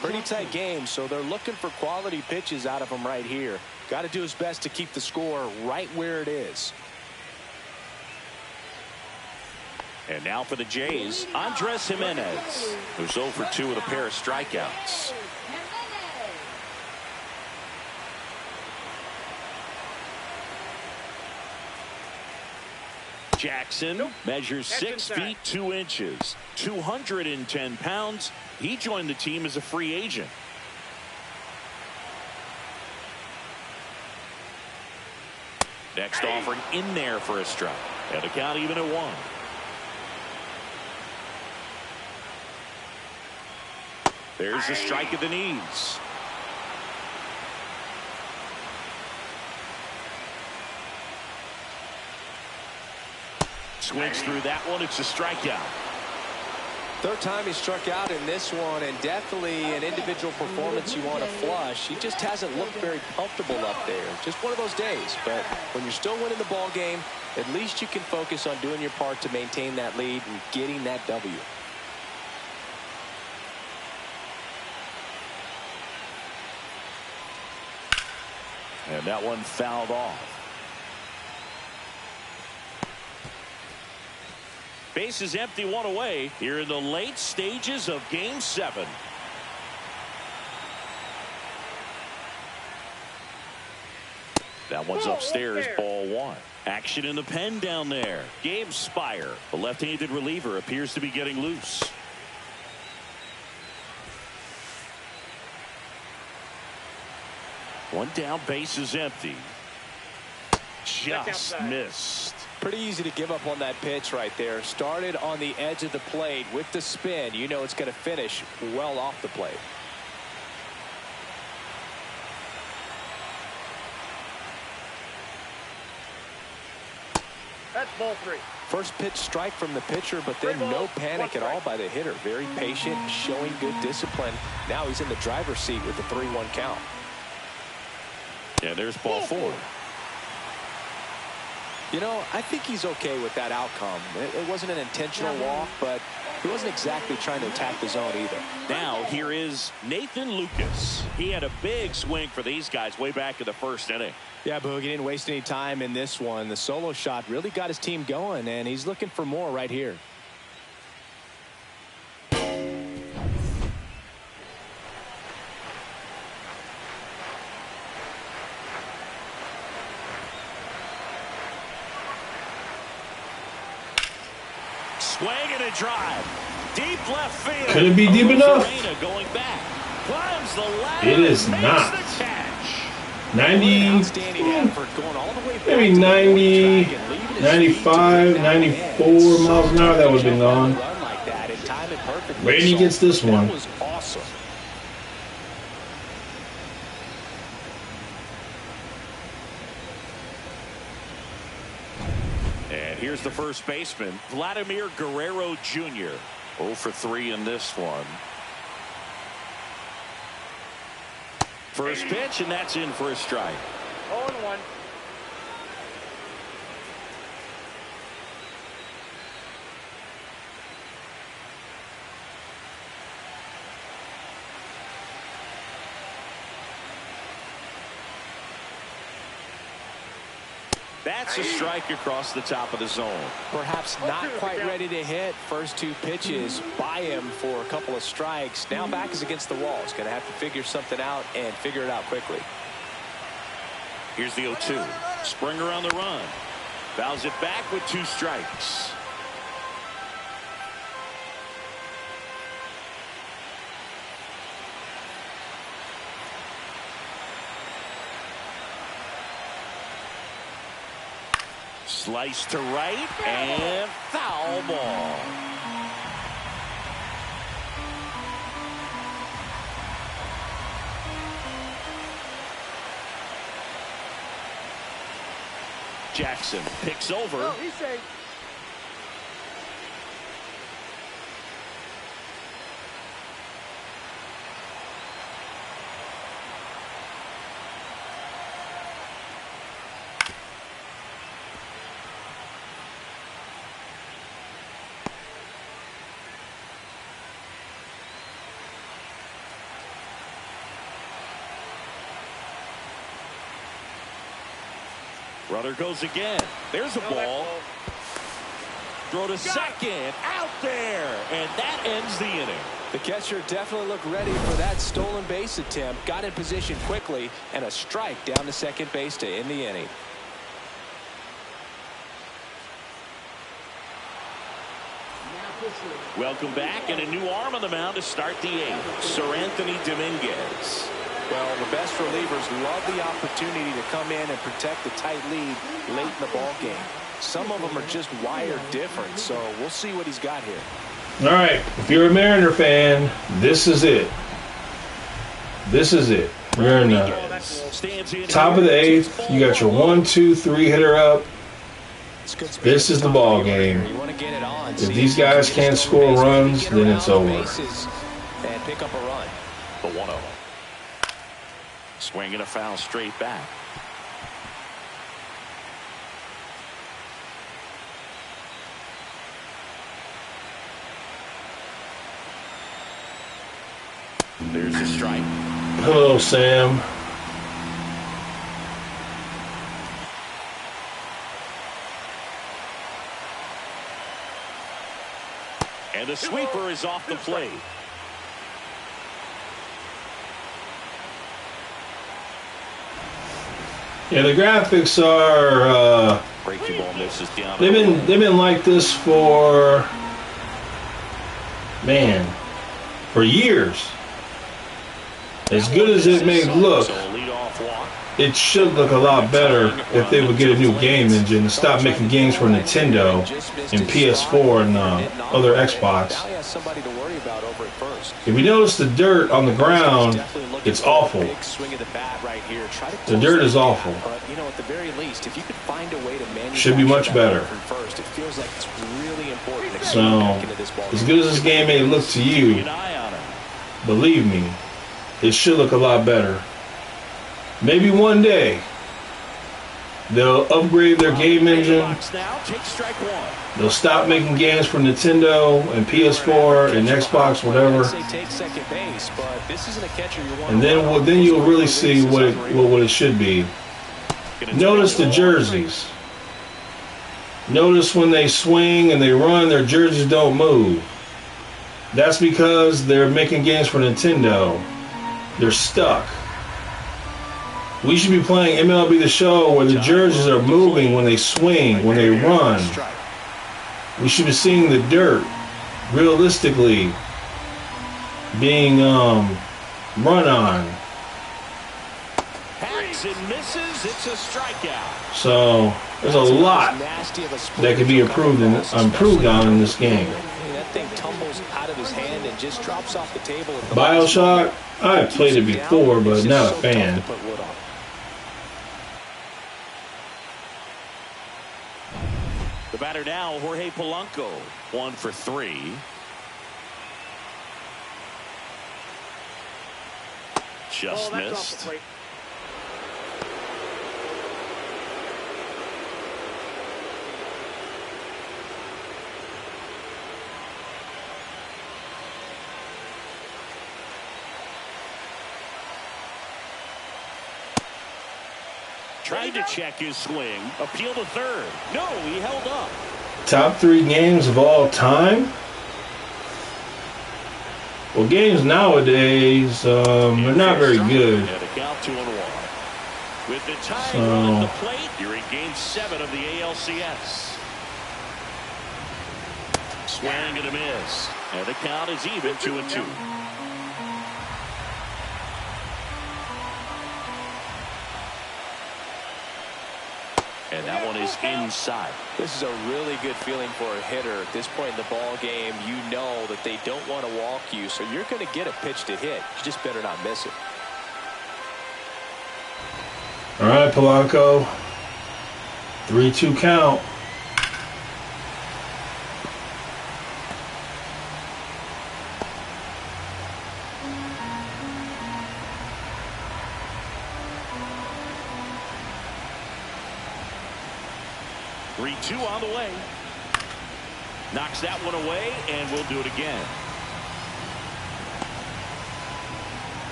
Pretty tight game, so they're looking for quality pitches out of him right here. Got to do his best to keep the score right where it is. And now for the Jays, Andres Jimenez, who's 0 for 2 with a pair of strikeouts. Jackson measures 6 feet 2 inches, 210 pounds. He joined the team as a free agent. Next offering in there for a strike. And the count even at 1. There's the strike at the knees. Swings through that one. It's a strikeout. Third time he struck out in this one, and definitely an individual performance you want to flush. He just hasn't looked very comfortable up there. Just one of those days. But when you're still winning the ball game, at least you can focus on doing your part to maintain that lead and getting that W. And that one fouled off. Base is empty, 1 away here in the late stages of Game 7. That one's upstairs, ball 1. Action in the pen down there. Gabe Spire, the left-handed reliever, appears to be getting loose. One down, base is empty. Just missed. Pretty easy to give up on that pitch right there. Started on the edge of the plate with the spin. You know it's going to finish well off the plate. That's ball 3. First pitch strike from the pitcher, but then no panic at all by the hitter. Very patient, showing good discipline. Now he's in the driver's seat with the 3-1 count. Yeah, there's ball 4. You know, I think he's okay with that outcome. It wasn't an intentional walk, but he wasn't exactly trying to attack the zone either. Now here is Nathan Lucas. He had a big swing for these guys way back in the first inning. Yeah, Boog, he didn't waste any time in this one. The solo shot really got his team going, and he's looking for more right here. Swing and a drive. Deep left field. Could it be deep enough? Going back. Climbs the ladder. It is not. 90, maybe 90, 95, 94 miles an hour. That would have been gone. Randy gets this one. That was awesome. And here's the first baseman, Vladimir Guerrero Jr. 0 for 3 in this one. First pitch, and that's in for a strike. 0-1. That's a strike across the top of the zone. Perhaps not quite ready to hit. First 2 pitches by him for a couple of strikes. Now back is against the wall. He's going to have to figure something out and figure it out quickly. Here's the 0-2. Springer on the run. Fouls it back with 2 strikes. Slice to right and foul ball. Jackson picks over. Oh, he's safe. Runner goes again. There's a ball. Throw to second. Out there. And that ends the inning. The catcher definitely looked ready for that stolen base attempt. Got in position quickly. And a strike down to second base to end the inning. Welcome back. And a new arm on the mound to start the eighth. Sir Anthony Dominguez. Well, the best relievers love the opportunity to come in and protect the tight lead late in the ball game. Some of them are just wired different, so we'll see what he's got here. All right, if you're a Mariner fan, this is it. This is it. You're in the top of the eighth. You got your 1, 2, 3 hitter up. This is the ball game. If these guys can't score runs, then it's over. And pick up a run. The 1-0. Swinging a foul straight back. There's a strike. Hello, Sam. And the sweeper is off the plate. Yeah, the graphics are Breaking ball misses down. they've been like this for years. As good as it may look, it should look a lot better if they would get a new game engine and stop making games for Nintendo and PS4 and other Xbox. If you notice the dirt on the ground, it's awful. The dirt is awful. Should be much better. So, as good as this game may look to you, believe me, it should look a lot better. Maybe one day they'll upgrade their game engine. They'll stop making games for Nintendo and PS4 and Xbox, whatever. And then you'll really see what it should be. Notice the jerseys. Notice when they swing and they run, their jerseys don't move. That's because they're making games for Nintendo. They're stuck. We should be playing MLB The Show where the jerseys are moving when they swing, when they run. We should be seeing the dirt realistically being run on. Hacks and misses. It's a strikeout. So there's a lot that could be improved on in this game. That thing tumbles out of his hand and just drops off the table. BioShock, I've played it before, but not a fan. The batter now, Jorge Polanco, 1 for 3. Just missed. Trying to check his swing. Appeal to third. No, he held up. Top 3 games of all time? Well, games nowadays, they're not very good. And a count 2-1. With the tying run on the plate, you're in Game 7 of the ALCS. Swing and a miss. And the count is even 2-2. And that one is inside. This is a really good feeling for a hitter at this point in the ball game. You know that they don't want to walk you, so you're going to get a pitch to hit. You just better not miss it. All right, Polanco. 3-2 count. Two on the way. Knocks that one away, and we'll do it again.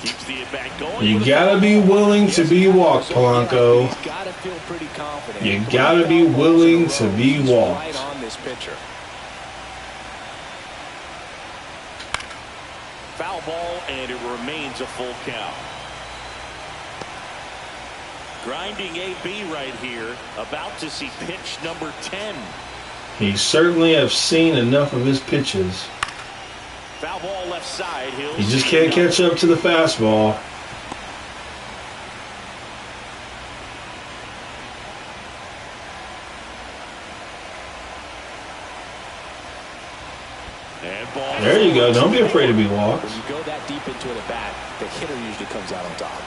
Keeps the at-bat going. You gotta be willing to be walked, Polanco. You gotta be willing to be walked. On this pitcher. Foul ball, and it remains a full count. Grinding AB right here, about to see pitch number 10. He certainly have seen enough of his pitches. Foul ball left side. He just can't catch up to the fastball. There you go. Don't be afraid to be walked. When you go that deep into an at-bat, the hitter usually comes out on top.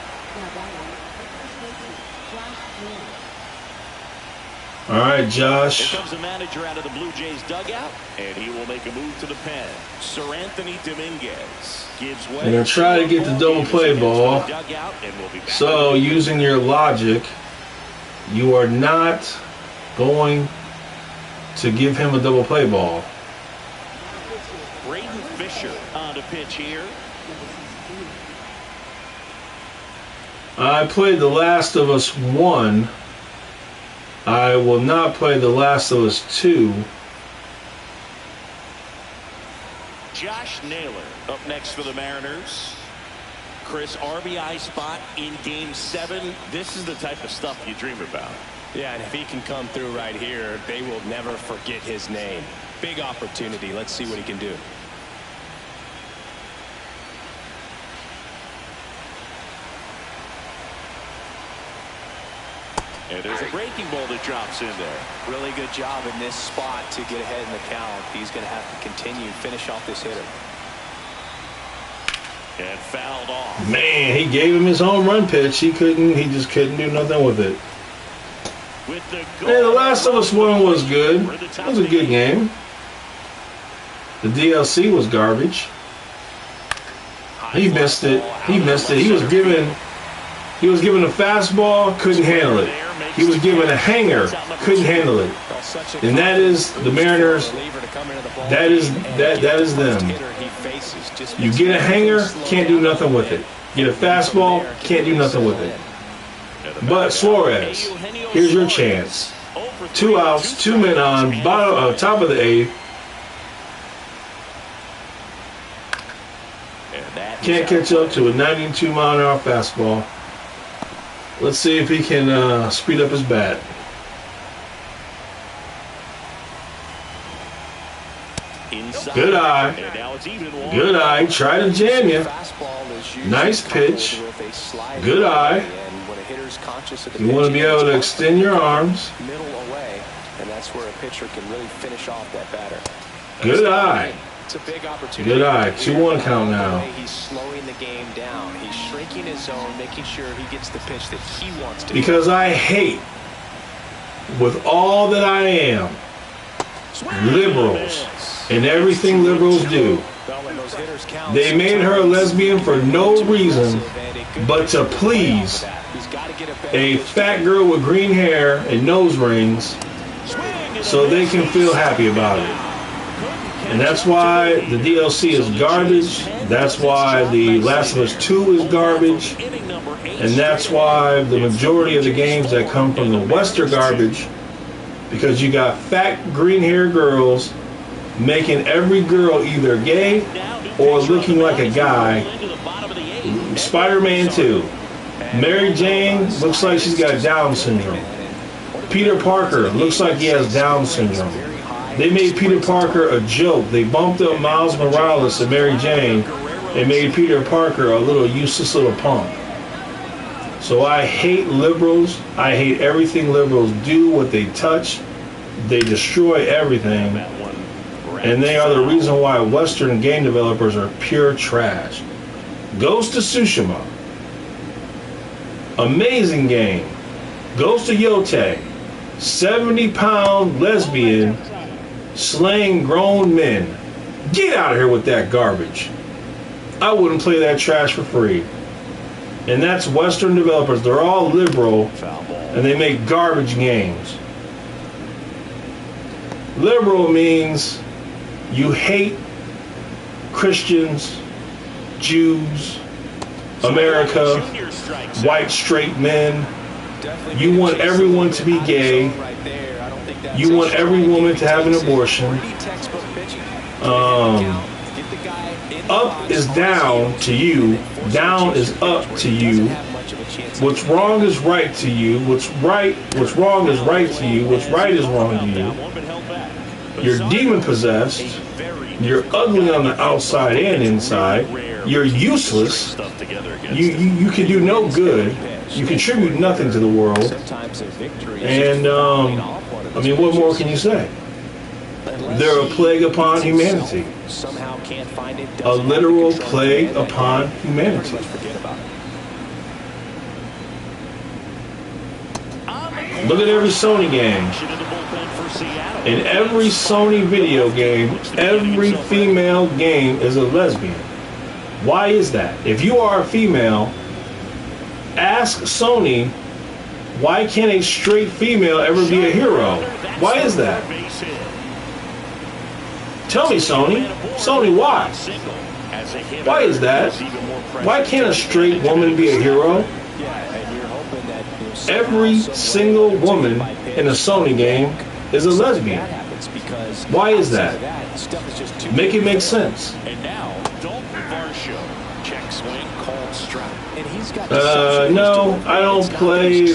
All right, Josh. Here comes the manager out of the Blue Jays dugout, and he will make a move to the pen. Sir Anthony Dominguez gives way. They're going to try to get the double play ball. So, using your logic, you are not going to give him a double play ball. On the pitch here. I played The Last of Us 1. I will not play The Last of Us 2. Josh Naylor up next for the Mariners. Chris, RBI spot in Game 7. This is the type of stuff you dream about. Yeah, and if he can come through right here, they will never forget his name. Big opportunity. Let's see what he can do. And there's a breaking ball that drops in there. Really good job in this spot to get ahead in the count. He's going to have to continue finish off this hitter. And fouled off. Man, he gave him his home run pitch. He just couldn't do nothing with it. The Last of Us 1 was good. It was a good game. The DLC was garbage. He missed it. He missed it. He was given a fastball, couldn't handle it. He was given a hanger, couldn't handle it. And that is the Mariners. That is them. You get a hanger, can't do nothing with it. Get a fastball, can't do nothing with it. But Suarez, here's your chance. 2 outs, 2 men on, top of the 8th. Can't catch up to a 92-mile-an-hour fastball. Let's see if he can speed up his bat. Good eye. Good eye. Try to jam you. Nice pitch. Good eye. You want to be able to extend your arms. Middle away, and that's where a pitcher can really finish off that batter. Good eye. It's a big opportunity. Good eye. 2-1 count now. He's slowing the game down. He's shrinking his zone, making sure he gets the pitch that he wants to. Because I hate, with all that I am, liberals and everything liberals do. They made her a lesbian for no reason but to please a fat girl with green hair and nose rings so they can feel happy about it. And that's why the DLC is garbage. That's why The Last of Us 2 is garbage. And that's why the majority of the games that come from the West are garbage. Because you got fat green-haired girls making every girl either gay or looking like a guy. Spider-Man 2. Mary Jane looks like she's got Down syndrome. Peter Parker looks like he has Down syndrome. They made Peter Parker a joke. They bumped up Miles Morales and Mary Jane. They made Peter Parker a little useless little punk. So I hate liberals. I hate everything liberals do. What they touch, they destroy everything. And they are the reason why Western game developers are pure trash. Ghost of Tsushima. Amazing game. Ghost of Yotei. 70-pound lesbian slaying grown men. Get out of here with that garbage. I wouldn't play that trash for free. And that's Western developers. They're all liberal, and they make garbage games. Liberal means you hate Christians, Jews, America, white straight men. You want everyone to be gay. You want every woman to have an abortion. Up is down to you. Down is up to you. What's wrong is right to you. What's wrong is right to you. What's right is wrong to you. You're demon possessed. You're ugly on the outside and inside. You're useless. You can do no good. You contribute nothing to the world. And I mean, what more can you say? They're a plague upon humanity. A literal plague upon humanity. Look at every Sony game. In every Sony video game, every female game is a lesbian. Why is that? If you are a female, ask Sony, why can't a straight female ever be a hero? Why is that? Tell me, Sony. Sony, why? Why is that? Why can't a straight woman be a hero? Every single woman in a Sony game is a lesbian. Why is that? Make it make sense. No, I don't play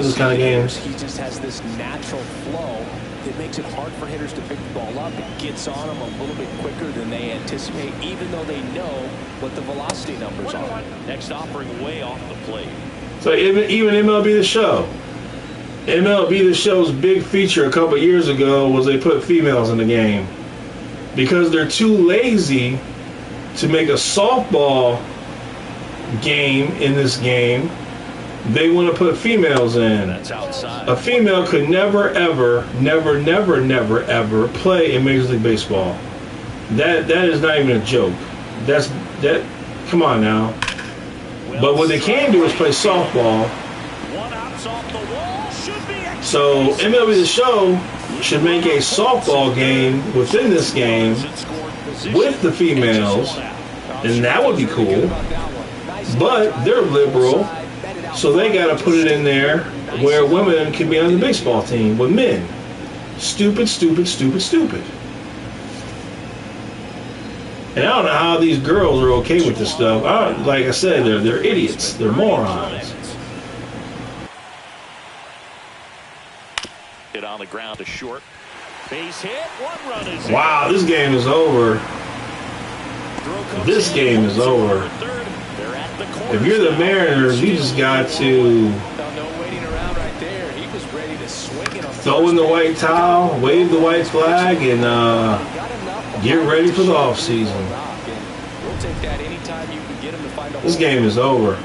this kind of games. He just has this natural flow that makes it hard for hitters to pick the ball up. It gets on them a little bit quicker than they anticipate, even though they know what the velocity numbers are. Next offering way off the plate. So even MLB The Show. MLB The Show's big feature a couple years ago was they put females in the game. Because they're too lazy to make a softball game in this game, they want to put females in. A female could never, ever play in Major League Baseball. That is not even a joke. That. Come on now. But what they can do is play softball. So MLB The Show should make a softball game within this game with the females, and that would be cool. But they're liberal, so they got to put it in there where women can be on the baseball team with men. Stupid. And I don't know how these girls are okay with this stuff. Like I said, they're idiots. They're morons. Hit on the ground to short. Base hit. One run is in. Wow, this game is over. This game is over. If you're the Mariners, you just got to throw in the white towel, wave the white flag, and get ready for the offseason. This game is over.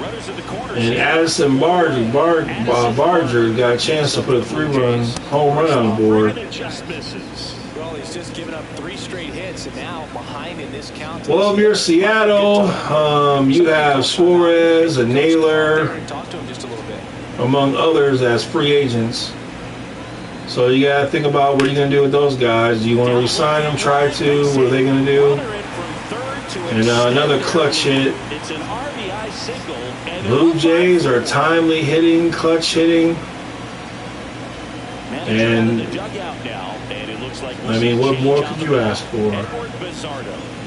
And Addison Barger got a chance to put a 3-run home run on the board. Well, he's just given up 3 straight hits, and now behind in this count. Well, if you're Seattle, you have Suarez and Naylor, among others, as free agents. So you got to think about what you're going to do with those guys. Do you want to re-sign them, try to? What are they going to do? And another clutch hit. Blue Jays are timely hitting, clutch hitting. And I mean, what more could you ask for?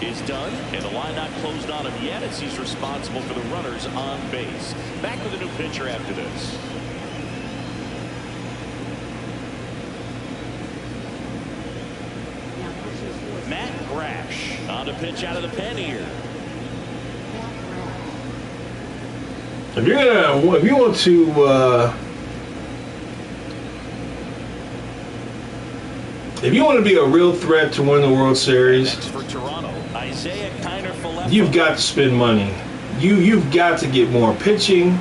Is done, and the line not closed on him yet as he's responsible for the runners on base. Back with a new pitcher after this. On the pitch out of the pen here. If you want to be a real threat to win the World Series, For Toronto, Isaiah Kiner-Falefa. you've got to spend money. You've got to get more pitching.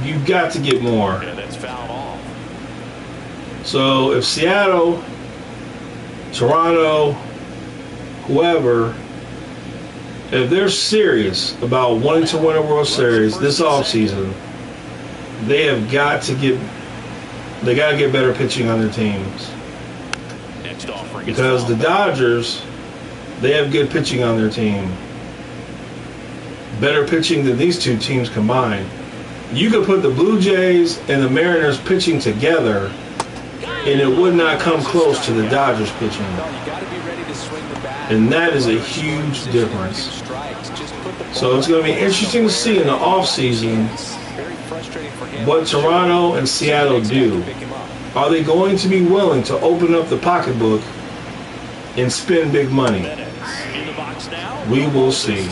You've got to get more. Yeah, that's fouled off. So if Seattle, Toronto, whoever, if they're serious about wanting to win a World Series this offseason, they got to get better pitching on their teams. Next offering Because the Dodgers, they have good pitching on their team. Better pitching than these two teams combined. You could put the Blue Jays and the Mariners pitching together, and it would not come close to the Dodgers pitching. And that is a huge difference. So it's going to be interesting to see in the offseason what Toronto and Seattle do. Are they going to be willing to open up the pocketbook and spend big money? in the box now. We will see.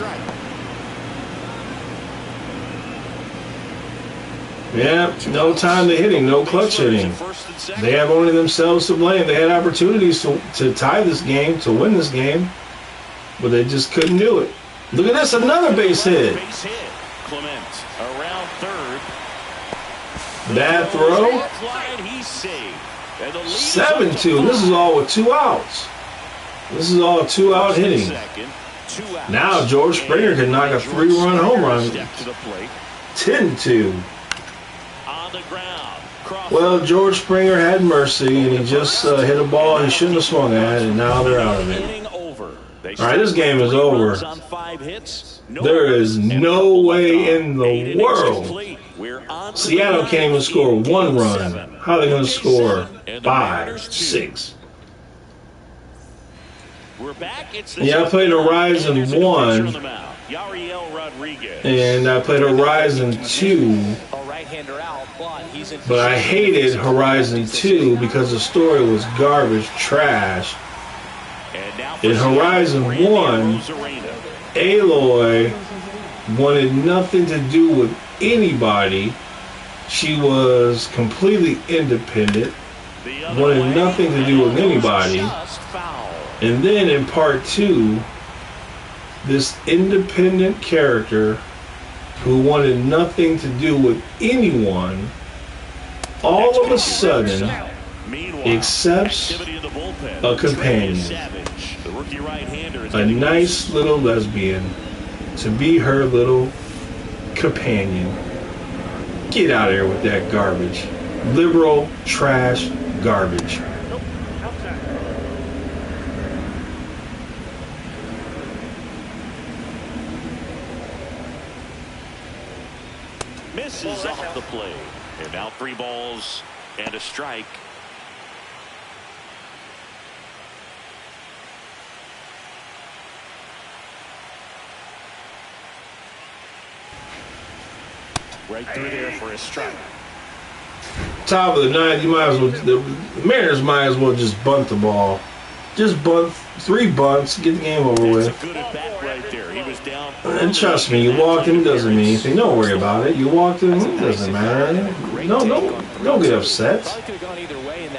Yeah, no time to hitting, no clutch hitting. They have only themselves to blame. They had opportunities to tie this game, to win this game, but they just couldn't do it. Look at this, another base hit. Base hit. Clement around third. Bad throw. Slide, he's saved. And the lead is 7-2. This is all with 2 outs. This is all 2-out hitting. second. 2 outs. Now George Springer can knock a 3-run home run. Step to the plate. 10-2. On the ground. Crawford. Well, George Springer had mercy, and he just hit a ball he shouldn't have swung at, and now they're out of it. Inning over. They All right, this game is scored 3 over. runs on 5 hits. No There runs, is and no double way left in off. the 8 innings world complete. We're on to Seattle the can't even ninth score in 1 Game run. 7. How are they going to score And the 5, Mariners 2. 6? We're back. It's the Yeah, I played Horizon and there's a 1, pitcher on the mound, Yariel Rodriguez. and I played Horizon 2, but I hated Horizon 2 because the story was garbage trash. And now for In Horizon Randy 1, Arozarena. Aloy wanted nothing to do with anybody. She was completely independent, The other wanted way, nothing to do with and anybody. just foul. And then in part 2, this independent character who wanted nothing to do with anyone, all of a sudden Meanwhile, accepts activity in the bullpen. a companion. Trey Savage, the rookie right-hander, is a getting nice little lesbian to be her little companion. Get out of here with that garbage. Liberal trash garbage. Nope. Outside. misses off the plate. And now 3 balls and a strike. Right through there for a strike. Top of the ninth, you might as well. The Mariners might as well just bunt the ball. Just bunt 3 bunts, get the game over That's with. a good at bat right there. He was down. And trust me, you walked him, doesn't mean anything. Don't worry about it. You walked him, it doesn't matter. No, don't get upset.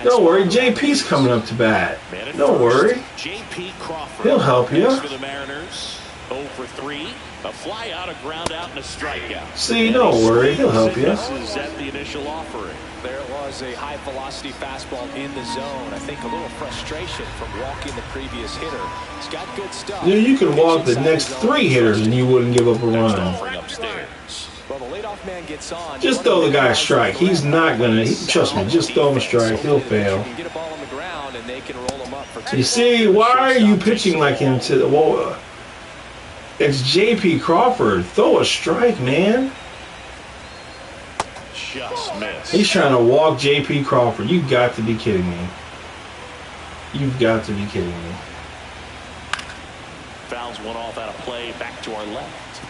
Don't worry, JP's coming up to bat. Don't worry. JP Crawford. He'll help you. Next for the Mariners. 0 for 3. A fly out, a ground out, and a strikeout. See, don't worry, he'll help you. This is at the initial offering. There was a high velocity fastball in the zone. I think a little frustration from walking the previous hitter. He's got good stuff. You could walk the next 3 hitters and you wouldn't give up a run. Offering upstairs. Well, the leadoff man gets on. Just throw the guy a strike. He's not gonna. Trust me. Just throw him a strike. He'll fail. Get a ball on the ground and they can roll him up for 2. You see, why are you pitching like him to the? Well, it's JP Crawford. Throw a strike, man. Just missed. He's trying to walk JP Crawford. You got to be kidding me. You've got to be kidding me. Fouls one off out of play. Back to our left.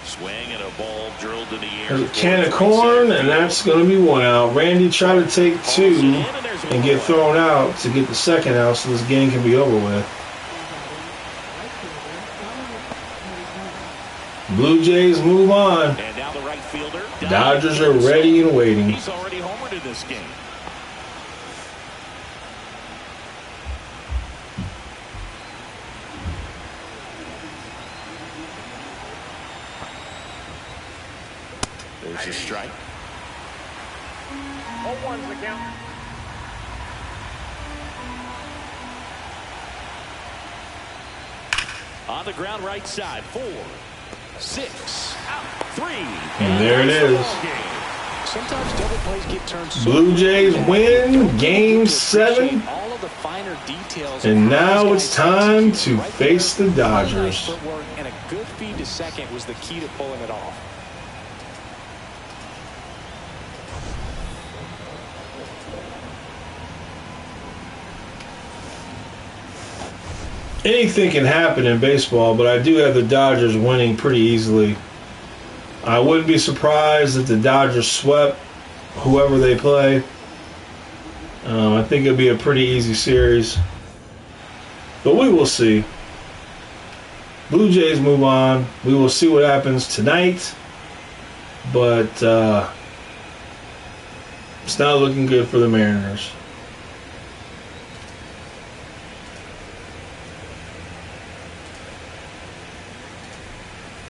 Swing and a a ball drilled in the air. There's a can of corn, and that's going to be one out. Randy tried to take two and get thrown out to get the second out so this game can be over with. Blue Jays move on. And now the right fielder. Dodgers are ready and waiting. He's already homered in this game. There's a strike. 0-1's the count. On the ground right side. 4, 6, out, 3. And there it is. Sometimes double plays get turned so Blue Jays win Game 7. all of the finer details. And now it's time to face the Dodgers. Footwork and a good feed to second was the key to pulling it off. Anything can happen in baseball, but I do have the Dodgers winning pretty easily. I wouldn't be surprised if the Dodgers swept whoever they play. I think it'll be a pretty easy series. But we will see. Blue Jays move on. We will see what happens tonight. But it's not looking good for the Mariners.